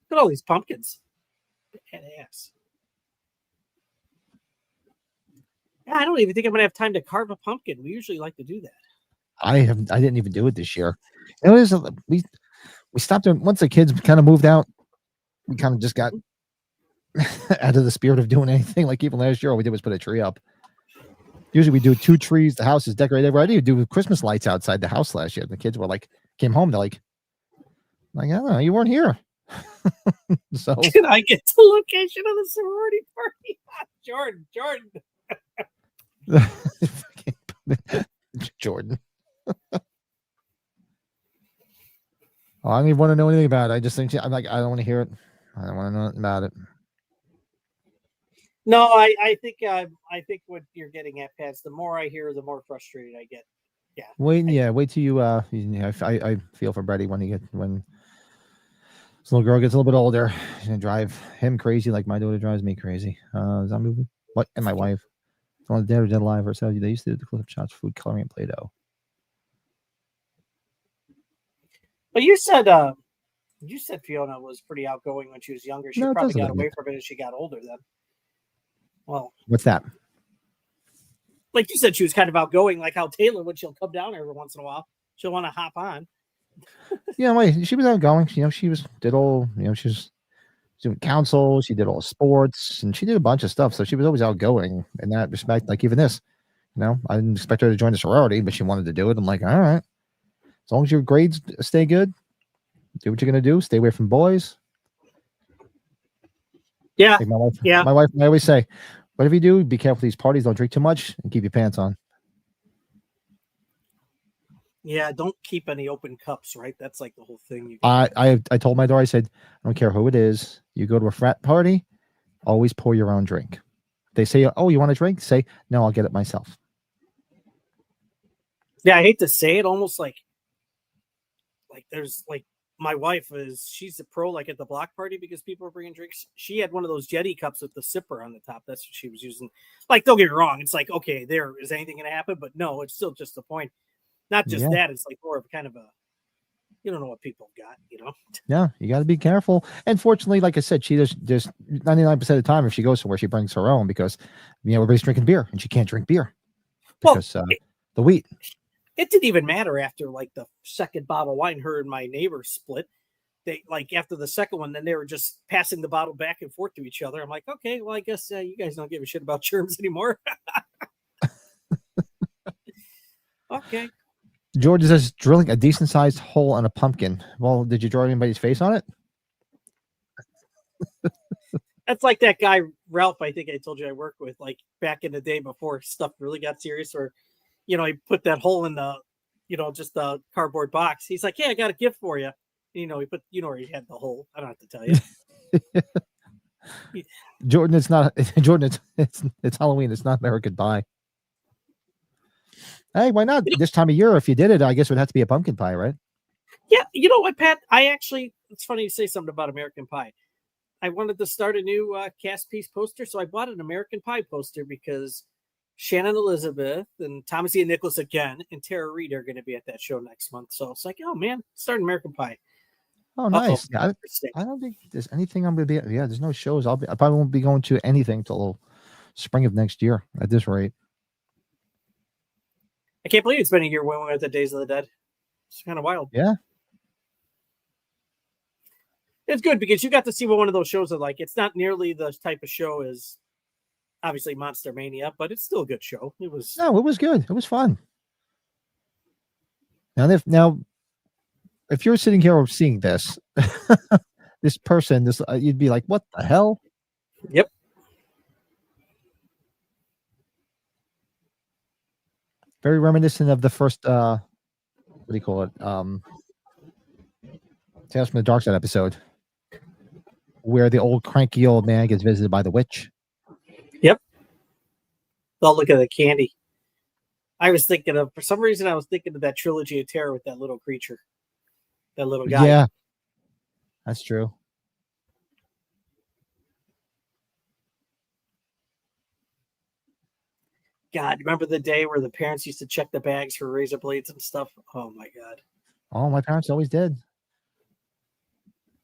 Look at all these pumpkins. Badass. Yeah, I don't even think I'm gonna have time to carve a pumpkin. We usually like to do that. I didn't even do it this year. It was we stopped doing once the kids kind of moved out. We kind of just got out of the spirit of doing anything. Like even last year, all we did was put a tree up. Usually we do 2 trees. The house is decorated. I didn't do Christmas lights outside the house last year. The kids were like, came home. They're like, I don't know, you weren't here. So can I get the location of the sorority party? Jordan. Oh, I don't even want to know anything about it. I just think I'm like, I don't want to hear it. I don't want to know nothing about it. No, I think what you're getting at, Pat, the more I hear, the more frustrated I get. Yeah. Wait till you I feel for Brady when this little girl gets a little bit older. She's gonna drive him crazy like my daughter drives me crazy. Is that movie? What? And my wife. On the Dead or Dead Alive herself. They used to do the clip shots, food coloring, and Play-Doh. But you said Fiona was pretty outgoing when she was younger. She probably got away from it as she got older then. Well, what's that? Like you said, she was kind of outgoing, like how Taylor, when she'll come down every once in a while, she'll want to hop on. Yeah, wait, she was outgoing. She was doing council. She did all sports, and she did a bunch of stuff. So she was always outgoing in that respect. Like even this, I didn't expect her to join the sorority, but she wanted to do it. I'm like, all right, as long as your grades stay good, do what you're gonna do. Stay away from boys. Yeah, like my wife. I always say, whatever you do, be careful these parties. Don't drink too much and keep your pants on. Yeah, don't keep any open cups, right? That's like the whole thing. I told my daughter, I said, I don't care who it is. You go to a frat party, always pour your own drink. They say, oh, you want a drink? Say, no, I'll get it myself. Yeah, I hate to say it, almost like there's like my wife she's a pro like at the block party because people are bringing drinks. She had one of those Jetty cups with the sipper on the top. That's what she was using. Like, don't get me wrong. It's like, okay, is anything going to happen? But no, it's still just the point. Not just that. It's like more of kind of you don't know what people got, Yeah, you got to be careful. And fortunately, like I said, she just 99% of the time, if she goes somewhere, she brings her own because, everybody's drinking beer and she can't drink beer because the wheat. It didn't even matter after like the second bottle of wine. Her and my neighbor split. They like after the second one, then they were just passing the bottle back and forth to each other. I'm like, okay, well, I guess you guys don't give a shit about germs anymore. Okay. George says drilling a decent sized hole on a pumpkin. Well, did you draw anybody's face on it? That's like that guy Ralph. I think I told you I worked with like back in the day before stuff really got serious, or he put that hole in the, just the cardboard box. He's like, "Yeah, I got a gift for you." He put, where he had the hole. I don't have to tell you. Jordan, it's not Jordan. It's Halloween. It's not American Pie. Hey, why not? This time of year, if you did it, I guess it would have to be a pumpkin pie, right? Yeah, you know what, Pat? It's funny you say something about American Pie. I wanted to start a new cast piece poster, so I bought an American Pie poster because Shannon Elizabeth and Thomas Ian Nicholas again and Tara Reid are going to be at that show next month. So it's like, oh man, start American Pie. Oh, nice. Yeah, I don't think there's anything I'm going to be. Yeah, there's no shows. I probably won't be going to anything till spring of next year at this rate. I can't believe it's been a year when we went to Days of the Dead. It's kind of wild. Yeah. It's good because you got to see what one of those shows are like. It's not nearly the type of show as obviously Monster Mania, but it's still a good show. It was good. It was fun. Now, if you're sitting here seeing this, this person, you'd be like, what the hell? Yep. Very reminiscent of the first, what do you call it? Tales from the Dark Side episode, where the cranky old man gets visited by the witch. Yep. Oh, look at the candy. I was thinking of, for some reason, I was thinking of that Trilogy of Terror with that little creature, that little guy. Yeah, that's true. God, remember the day where the parents used to check the bags for razor blades and stuff? Oh my God. Oh, my parents always did.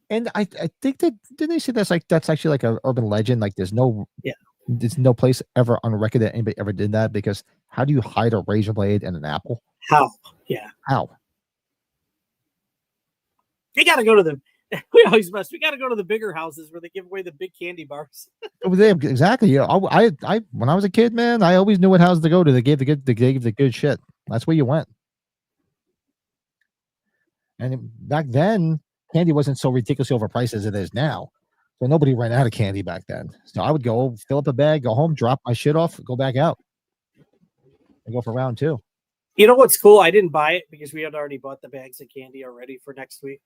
And I think that didn't they say that's actually like a urban legend? Like there's no place ever on record that anybody ever did that, because how do you hide a razor blade and an apple? How? Yeah. How? You got to go to the. We always must. We got to go to the bigger houses where they give away the big candy bars. Over there, exactly. Yeah, I when I was a kid, man, I always knew what house to go to. They gave the good shit. That's where you went. And back then, candy wasn't so ridiculously overpriced as it is now. So nobody ran out of candy back then. So I would go fill up a bag, go home, drop my shit off, go back out, and go for round two. You know what's cool? I didn't buy it because we had already bought the bags of candy already for next week.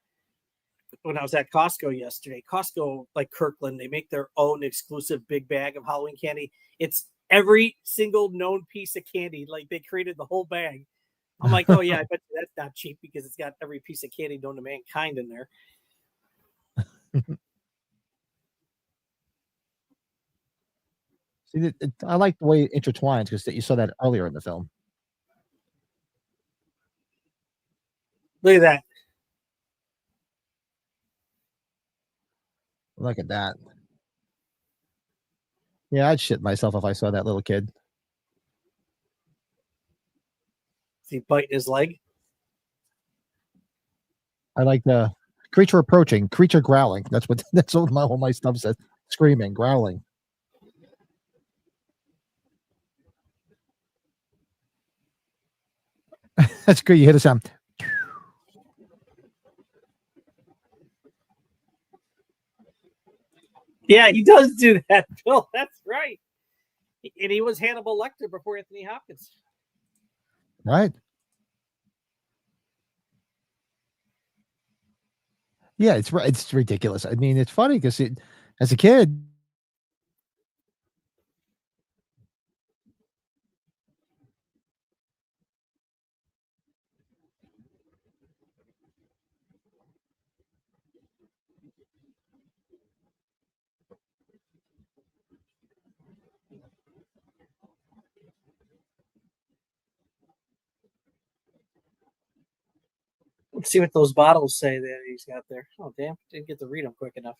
When I was at Costco yesterday, Costco, like Kirkland, they make their own exclusive big bag of Halloween candy. It's every single known piece of candy. Like they created the whole bag. I'm like, oh yeah, I bet that's not cheap because it's got every piece of candy known to mankind in there. See, I like the way it intertwines, because you saw that earlier in the film. Look at that. Look at that. Yeah, I'd shit myself if I saw that little kid. Is he biting his leg? I like the creature approaching, creature growling. That's what all my stuff says. Screaming, growling. That's good. You hear the sound. Yeah, he does do that, Bill. That's right. And he was Hannibal Lecter before Anthony Hopkins. Right. Yeah, it's ridiculous. I mean, it's funny because as a kid, Let's see what those bottles say that he's got there. Oh, damn. Didn't get to read them quick enough.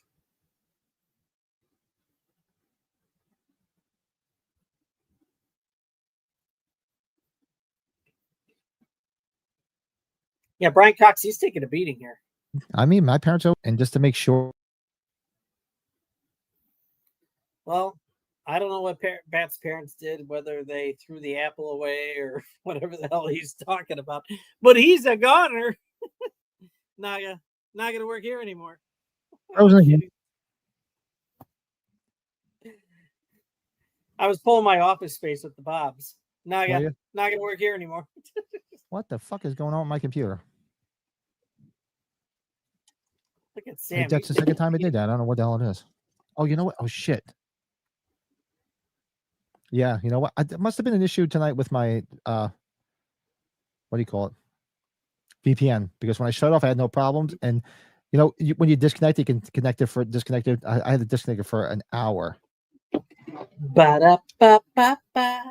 Yeah, Brian Cox, he's taking a beating here. I mean, my parents, and just to make sure. Well, I don't know what Bat's parents did, whether they threw the apple away or whatever the hell he's talking about. But he's a goner. not gonna work here anymore. I was pulling my office space with the Bobs. Not gonna work here anymore. What the fuck is going on with my computer? Look at Sam. That's the second time I did that. I don't know what the hell it is. Oh, you know what? Oh shit. Yeah, you know what? It must have been an issue tonight with my what do you call it? VPN, because when I shut off, I had no problems. And you know, when you disconnect, you can connect it for disconnected. I had to disconnect it for an hour. Ba-da-ba-ba-ba.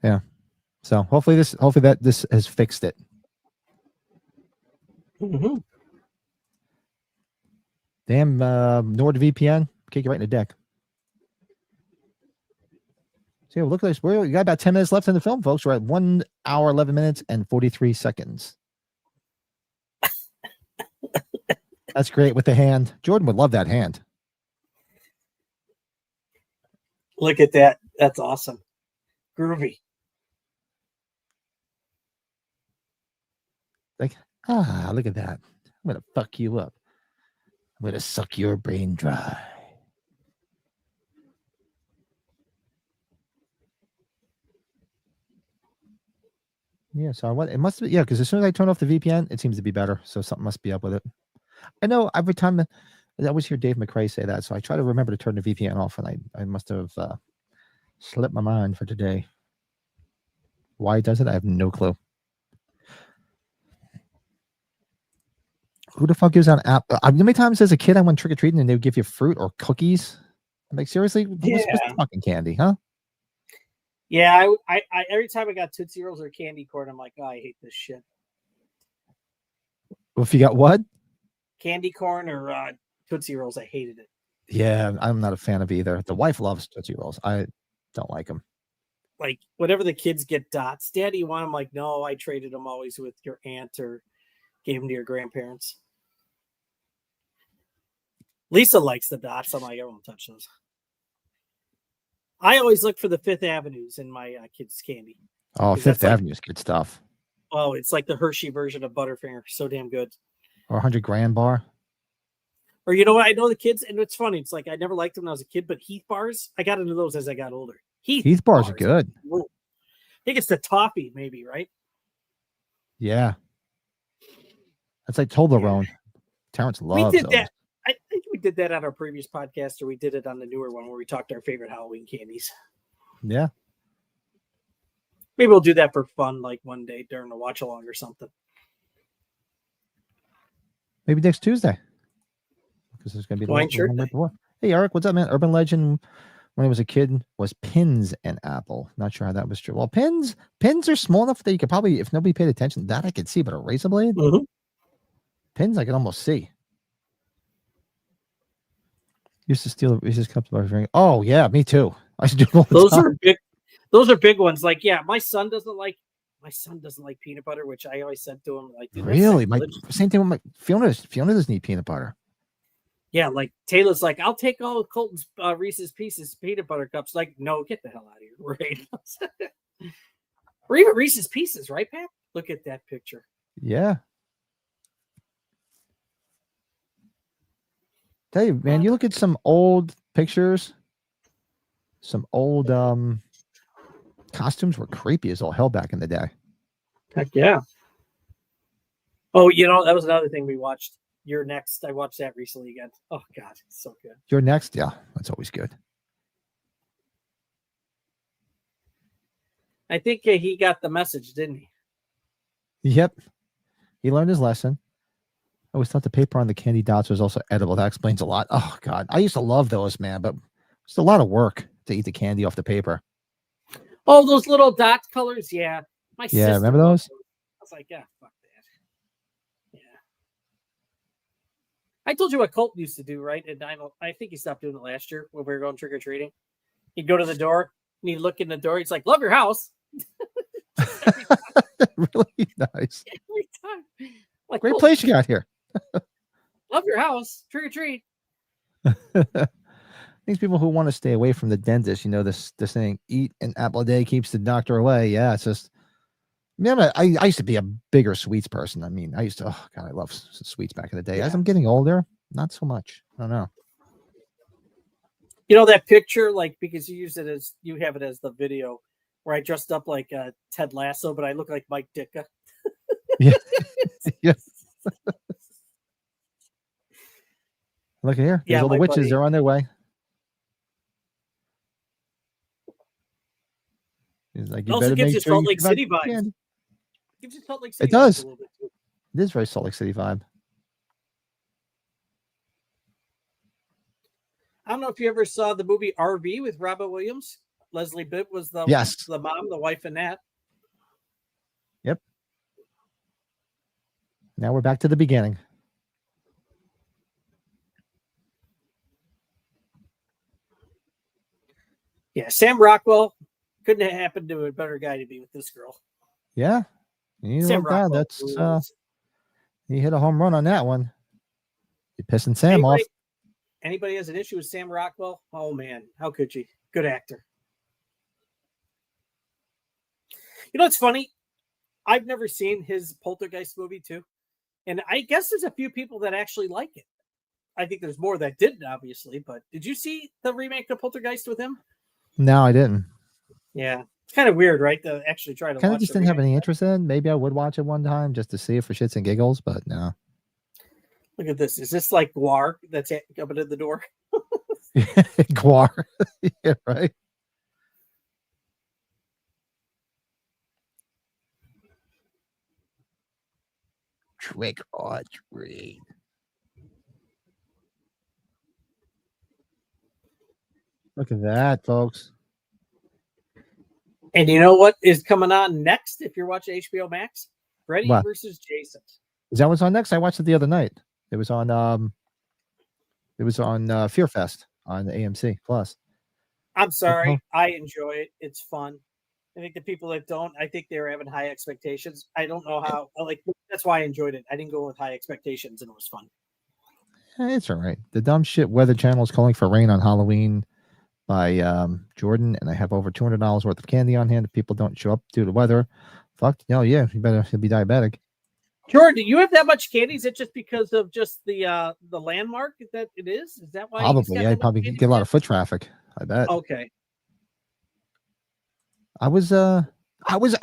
Yeah. So hopefully this has fixed it. Mm-hmm. Damn NordVPN, kick you right in the deck. So yeah, look at this. We got about 10 minutes left in the film, folks. We're at 1 hour, 11 minutes, and 43 seconds. That's great with the hand. Jordan would love that hand. Look at that. That's awesome. Groovy. Like, look at that. I'm going to fuck you up. I'm going to suck your brain dry. Yeah, so it must be, yeah, because as soon as I turn off the VPN, it seems to be better. So something must be up with it. I know every time I always hear Dave McRae say that, so I try to remember to turn the VPN off, and I must have slipped my mind for today. Why he does it, I have no clue. Who the fuck gives out an app? How many times as a kid I went trick or treating and they would give you fruit or cookies? I'm like, seriously, what's the fucking candy, huh? Yeah, I every time I got Tootsie Rolls or candy corn, I'm like, oh, I hate this shit. Well, if you got what? Candy corn or Tootsie Rolls, I hated it. Yeah, I'm not a fan of either. The wife loves Tootsie Rolls. I don't like them. Like, whenever the kids get dots, Daddy, you want them? Like, no, I traded them always with your aunt or gave them to your grandparents. Lisa likes the dots. I'm like, I won't touch those. I always look for the Fifth Avenues in my kids' candy. Oh, Fifth Avenue is good stuff. Oh, it's like the Hershey version of Butterfinger. So damn good. Or 100 grand bar. Or you know what? I know the kids, and it's funny. It's like I never liked them when I was a kid, but Heath bars, I got into those as I got older. Heath bars are good. I think it's the toffee, maybe, right? Yeah. That's like Toblerone. Yeah. Terrence loves those. That. I think we did that on our previous podcast, or we did it on the newer one where we talked our favorite Halloween candies. Yeah. Maybe we'll do that for fun, like one day during a watch along or something. Maybe next Tuesday. Because there's going to be the one right before. Hey, Eric, what's up, man? Urban legend when I was a kid was pins and apple. Not sure how that was true. Well, pins are small enough that you could probably, if nobody paid attention, that I could see, but a razor blade? Mm-hmm. Pins I can almost see. Used to steal Reese's cups by drink. Oh yeah, me too. I should do all the those time. are big. Those are big ones. Like, yeah, my son doesn't like peanut butter, which I always said to him, like, really, same thing with my Fiona. Fiona doesn't eat peanut butter. Yeah, like Taylor's like, I'll take all of Colton's Reese's Pieces peanut butter cups. Like, no, get the hell out of here, right? Or even Reese's Pieces, right, Pat? Look at that picture. Yeah. Tell you, man, you look at some old pictures, some old costumes were creepy as all hell back in the day. Heck yeah. Oh, you know, that was another thing we watched. You're Next. I watched that recently again. Oh, God, it's so good. You're Next? Yeah, that's always good. I think he got the message, didn't he? Yep. He learned his lesson. I always thought the paper on the candy dots was also edible. That explains a lot. Oh, God. I used to love those, man, but it's a lot of work to eat the candy off the paper. Oh, those little dot colors? Yeah. My sister, remember those? I was like, yeah, fuck that. Yeah. I told you what Colton used to do, right? And I think he stopped doing it last year when we were going trick-or-treating. He'd go to the door, and he'd look in the door. He's like, love your house. Really nice. Every time. Like, great place you got here. Love your house. Trick or treat. These people who want to stay away from the dentist, you know, this saying, eat an apple a day keeps the doctor away. Yeah, it's just, I used to be a bigger sweets person. I mean, I used to, oh God, I love sweets back in the day. Yeah. As I'm getting older, not so much. I don't know. You know that picture, like, because you have it as the video where I dressed up like Ted Lasso, but I look like Mike Ditka. Yeah. Yeah. Look at here. There's all the witches. Buddy. They're on their way. He's like, you also gives you Salt Lake City vibes. Gives you Salt Lake City. It does. It is very Salt Lake City vibe. I don't know if you ever saw the movie RV with Robin Williams. Leslie Bibb was the mom, the wife in that. Yep. Now we're back to the beginning. Yeah, Sam Rockwell couldn't have happened to a better guy to be with this girl. Yeah. Sam Rockwell. That's he hit a home run on that one. You're pissing Sam off. Anybody has an issue with Sam Rockwell? Oh man, how could you? Good actor. You know what's funny? I've never seen his Poltergeist movie too. And I guess there's a few people that actually like it. I think there's more that didn't, obviously, but did you see the remake of Poltergeist with him? No, I didn't. Yeah. It's kind of weird, right? To actually try to watch. I just didn't have any interest in. Maybe I would watch it one time just to see it for shits and giggles, but no. Look at this. Is this like guar that's coming in the door? Guar. Yeah, right. Trick or treat. Look at that, folks. And you know what is coming on next if you're watching HBO Max? Freddy What? versus Jason. Is that what's on next? I watched it the other night. It was on Fear Fest on AMC Plus. I'm sorry. I enjoy it. It's fun. I think the people that don't, I think they were having high expectations. I don't know how. That's why I enjoyed it. I didn't go with high expectations, and it was fun. It's all right. The dumb shit Weather Channel is calling for rain on Halloween by Jordan, and I have over $200 worth of candy on hand. If people don't show up due to weather, fuck, yeah, you'll be diabetic. Jordan, do you have that much candy? Is it just because of just the landmark that it is? Is that why? Probably, yeah. Probably get a lot of foot traffic. I bet. Okay. I was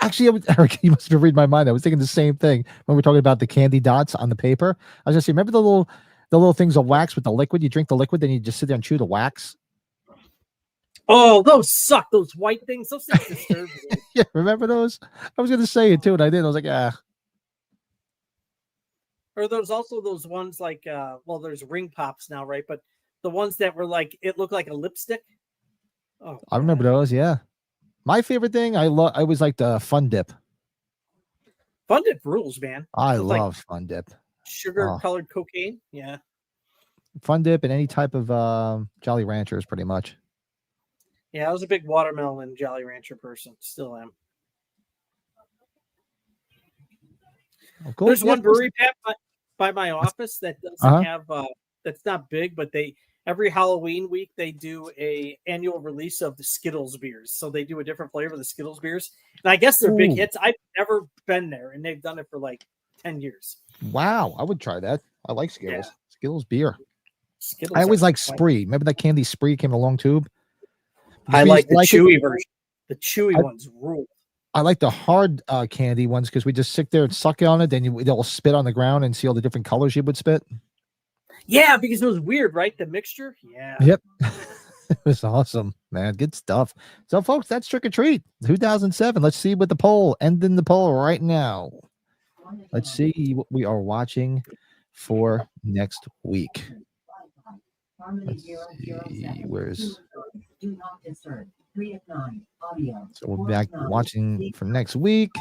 actually, Eric, you must have read my mind. I was thinking the same thing when we were talking about the candy dots on the paper. I was just saying, remember the little things of wax with the liquid? You drink the liquid, then you just sit there and chew the wax. Oh, those suck. Those white things. Those things disturb me. Yeah, remember those? I was going to say it too, and I did. I was like, ah. Or there's also those ones like, there's ring pops now, right? But the ones that were like, it looked like a lipstick. Oh, I remember those. Yeah. My favorite thing, I was like the Fun Dip. Fun Dip rules, man. I love Fun Dip. Sugar-colored cocaine. Yeah. Fun Dip and any type of Jolly Ranchers, pretty much. Yeah, I was a big watermelon Jolly Rancher person. Still am. Oh, cool. There's one brewery by my office that doesn't have that's not big, but every Halloween week they do a annual release of the Skittles beers. So they do a different flavor of the Skittles beers. And I guess they're big hits. I've never been there, and they've done it for like 10 years. Wow, I would try that. I like Skittles. Yeah. Skittles beer. Skittles I always like Spree. Remember that candy Spree came in a long tube? I like the chewy version. The chewy ones rule. I like the hard candy ones because we just sit there and suck on it. Then they'll spit on the ground and see all the different colors you would spit. Yeah, because it was weird, right? The mixture. Yeah. Yep. It was awesome, man. Good stuff. So, folks, that's Trick or Treat 2007. Let's see what the poll, ending the poll right now. Let's see what we are watching for next week. Let's see. Where's... So we're back watching for next week.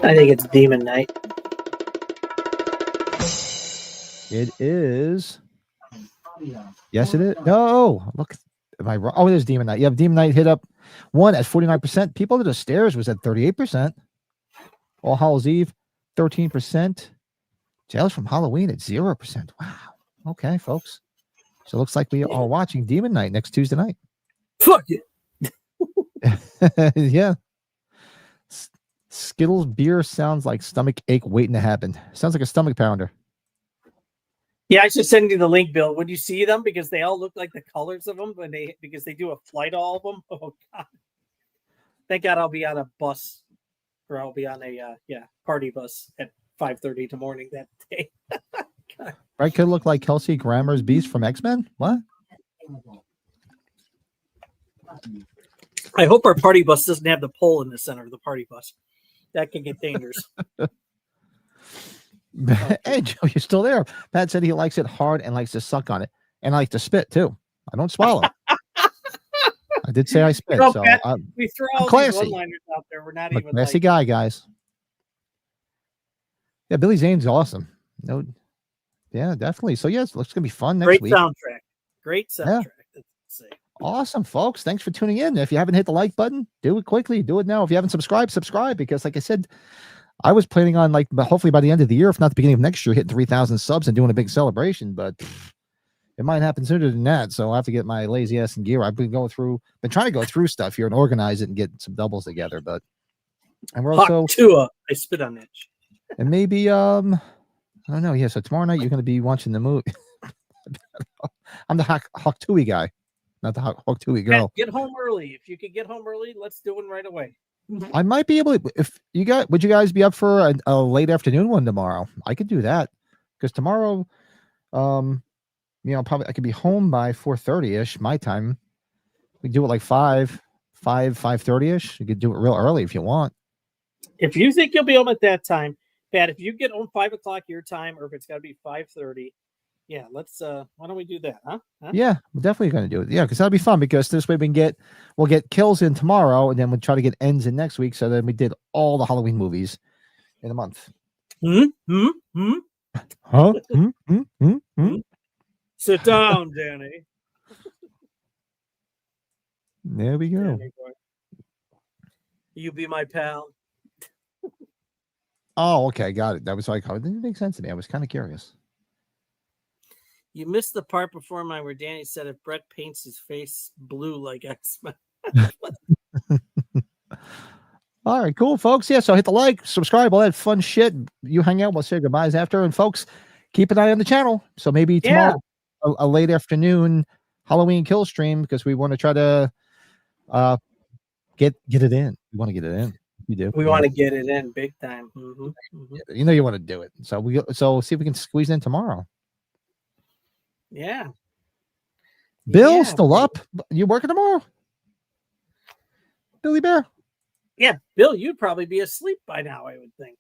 I think it's Demon Night. It is. Yes, it is. No, look. Am I wrong? Oh, it is Demon Night. Yeah, Demon Night hit up one at 49%. People Under the Stairs was at 38%. All Hallows Eve, 13%. Tales from Halloween at 0%. Wow. Okay, folks. So it looks like we are watching Demon Night next Tuesday night. Fuck it. Yeah. Skittles beer sounds like stomach ache waiting to happen. Sounds like a stomach pounder. Yeah, I should send you the link, Bill. Would you see them? Because they all look like the colors of them, because they do a flight, all of them. Oh God! Thank God I'll be on a bus, or I'll be on a party bus at 5:30 in the morning that day. Right, could look like Kelsey Grammer's Beast from X-Men. What? I hope our party bus doesn't have the pole in the center of the party bus. That can get dangerous. Hey, Joe, you're still there. Pat said he likes it hard and likes to suck on it, and I like to spit too. I don't swallow. I did say I spit. So Pat, we throw all these one-liners out there. We're not even classy guy, guys. Yeah, Billy Zane's awesome. No, yeah, definitely. So yes, it's gonna be fun next week. Great soundtrack. Yeah. Awesome, folks. Thanks for tuning in. If you haven't hit the like button, do it quickly. Do it now. If you haven't subscribe, because like I said, I was planning on hopefully by the end of the year, if not the beginning of next year, hitting 3,000 subs and doing a big celebration, but it might happen sooner than that. So I'll have to get my lazy ass in gear. I've been trying to go through stuff here and organize it and get some doubles together, and we're also I spit on that. And maybe I don't know. Yeah, so tomorrow night you're going to be watching the movie. I'm the Hawk Tui guy, not the Hawk Tui girl. Get home early. If you could get home early, let's do it right away. I might be able to. Would you guys be up for a late afternoon one tomorrow? I could do that because tomorrow Probably I could be home by 4:30ish my time. We do it like 5:30ish. You could do it real early if you want. If you think you'll be home at that time, Pat, if you get home 5:00 your time, or if it's got to be 5:30, yeah, let's. Why don't we do that, huh? Yeah, we're definitely going to do it. Yeah, because that'll be fun. Because this way we'll get kills in tomorrow, and then we'll try to get ends in next week. So then we did all the Halloween movies in a month. Hmm? Huh? Sit down, Danny. There we go. Danny boy. You be my pal. Oh, okay, got it. That was like, it didn't make sense to me. I was kind of curious. You missed the part before mine where Danny said if Brett paints his face blue like X-Men. All right, cool, folks. Yeah, so hit the like, subscribe, all that fun shit. You hang out. We'll say goodbyes after. And folks, keep an eye on the channel. So maybe tomorrow, a late afternoon Halloween kill stream, because we want to try to get it in. We want to get it in. You do. We want to get it in big time. Mm-hmm. You know you want to do it. So see if we can squeeze in tomorrow. Yeah. Bill, still up? You working tomorrow? Billy Bear? Yeah, Bill, you'd probably be asleep by now, I would think.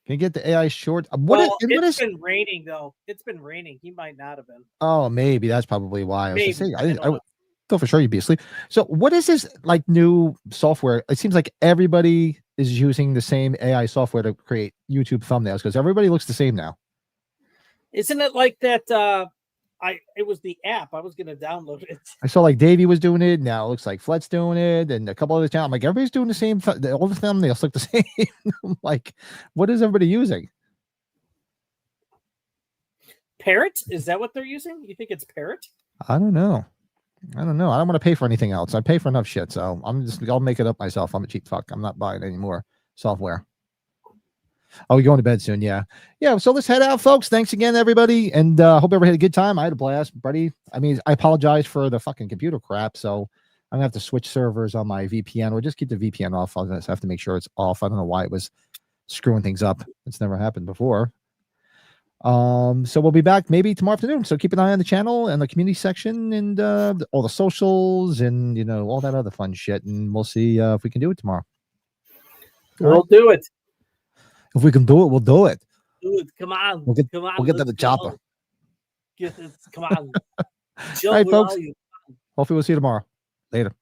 Can you get the AI short? It's been raining, though. It's been raining. He might not have been. Oh, maybe that's probably why. I was saying, I would thought for sure you'd be asleep. So what is this like new software? It seems like everybody is using the same AI software to create YouTube thumbnails, because everybody looks the same now. Isn't it like that? It was the app. I was going to download it. I saw like Davey was doing it. Now it looks like Flet's doing it, and a couple other channels. I'm like, everybody's doing the same. All the thumbnails look the same. I'm like, what is everybody using? Parrot? Is that what they're using? You think it's Parrot? I don't know. I don't want to pay for anything else. I pay for enough shit, so I'll make it up myself. I'm a cheap fuck. I'm not buying any more software. Oh, we're going to bed soon. Yeah. So let's head out, folks. Thanks again, everybody. And hope everybody had a good time. I had a blast, buddy. I mean, I apologize for the fucking computer crap. So I'm gonna have to switch servers on my VPN, or just keep the VPN off. I'll just have to make sure it's off. I don't know why it was screwing things up. It's never happened before. So we'll be back maybe tomorrow afternoon. So keep an eye on the channel and the community section, and all the socials, and all that other fun shit. And we'll see if we can do it tomorrow. We'll do it. If we can do it, we'll do it. Dude, come on. We'll get to the chopper. Come on. All right, folks. Hopefully we'll see you tomorrow. Later.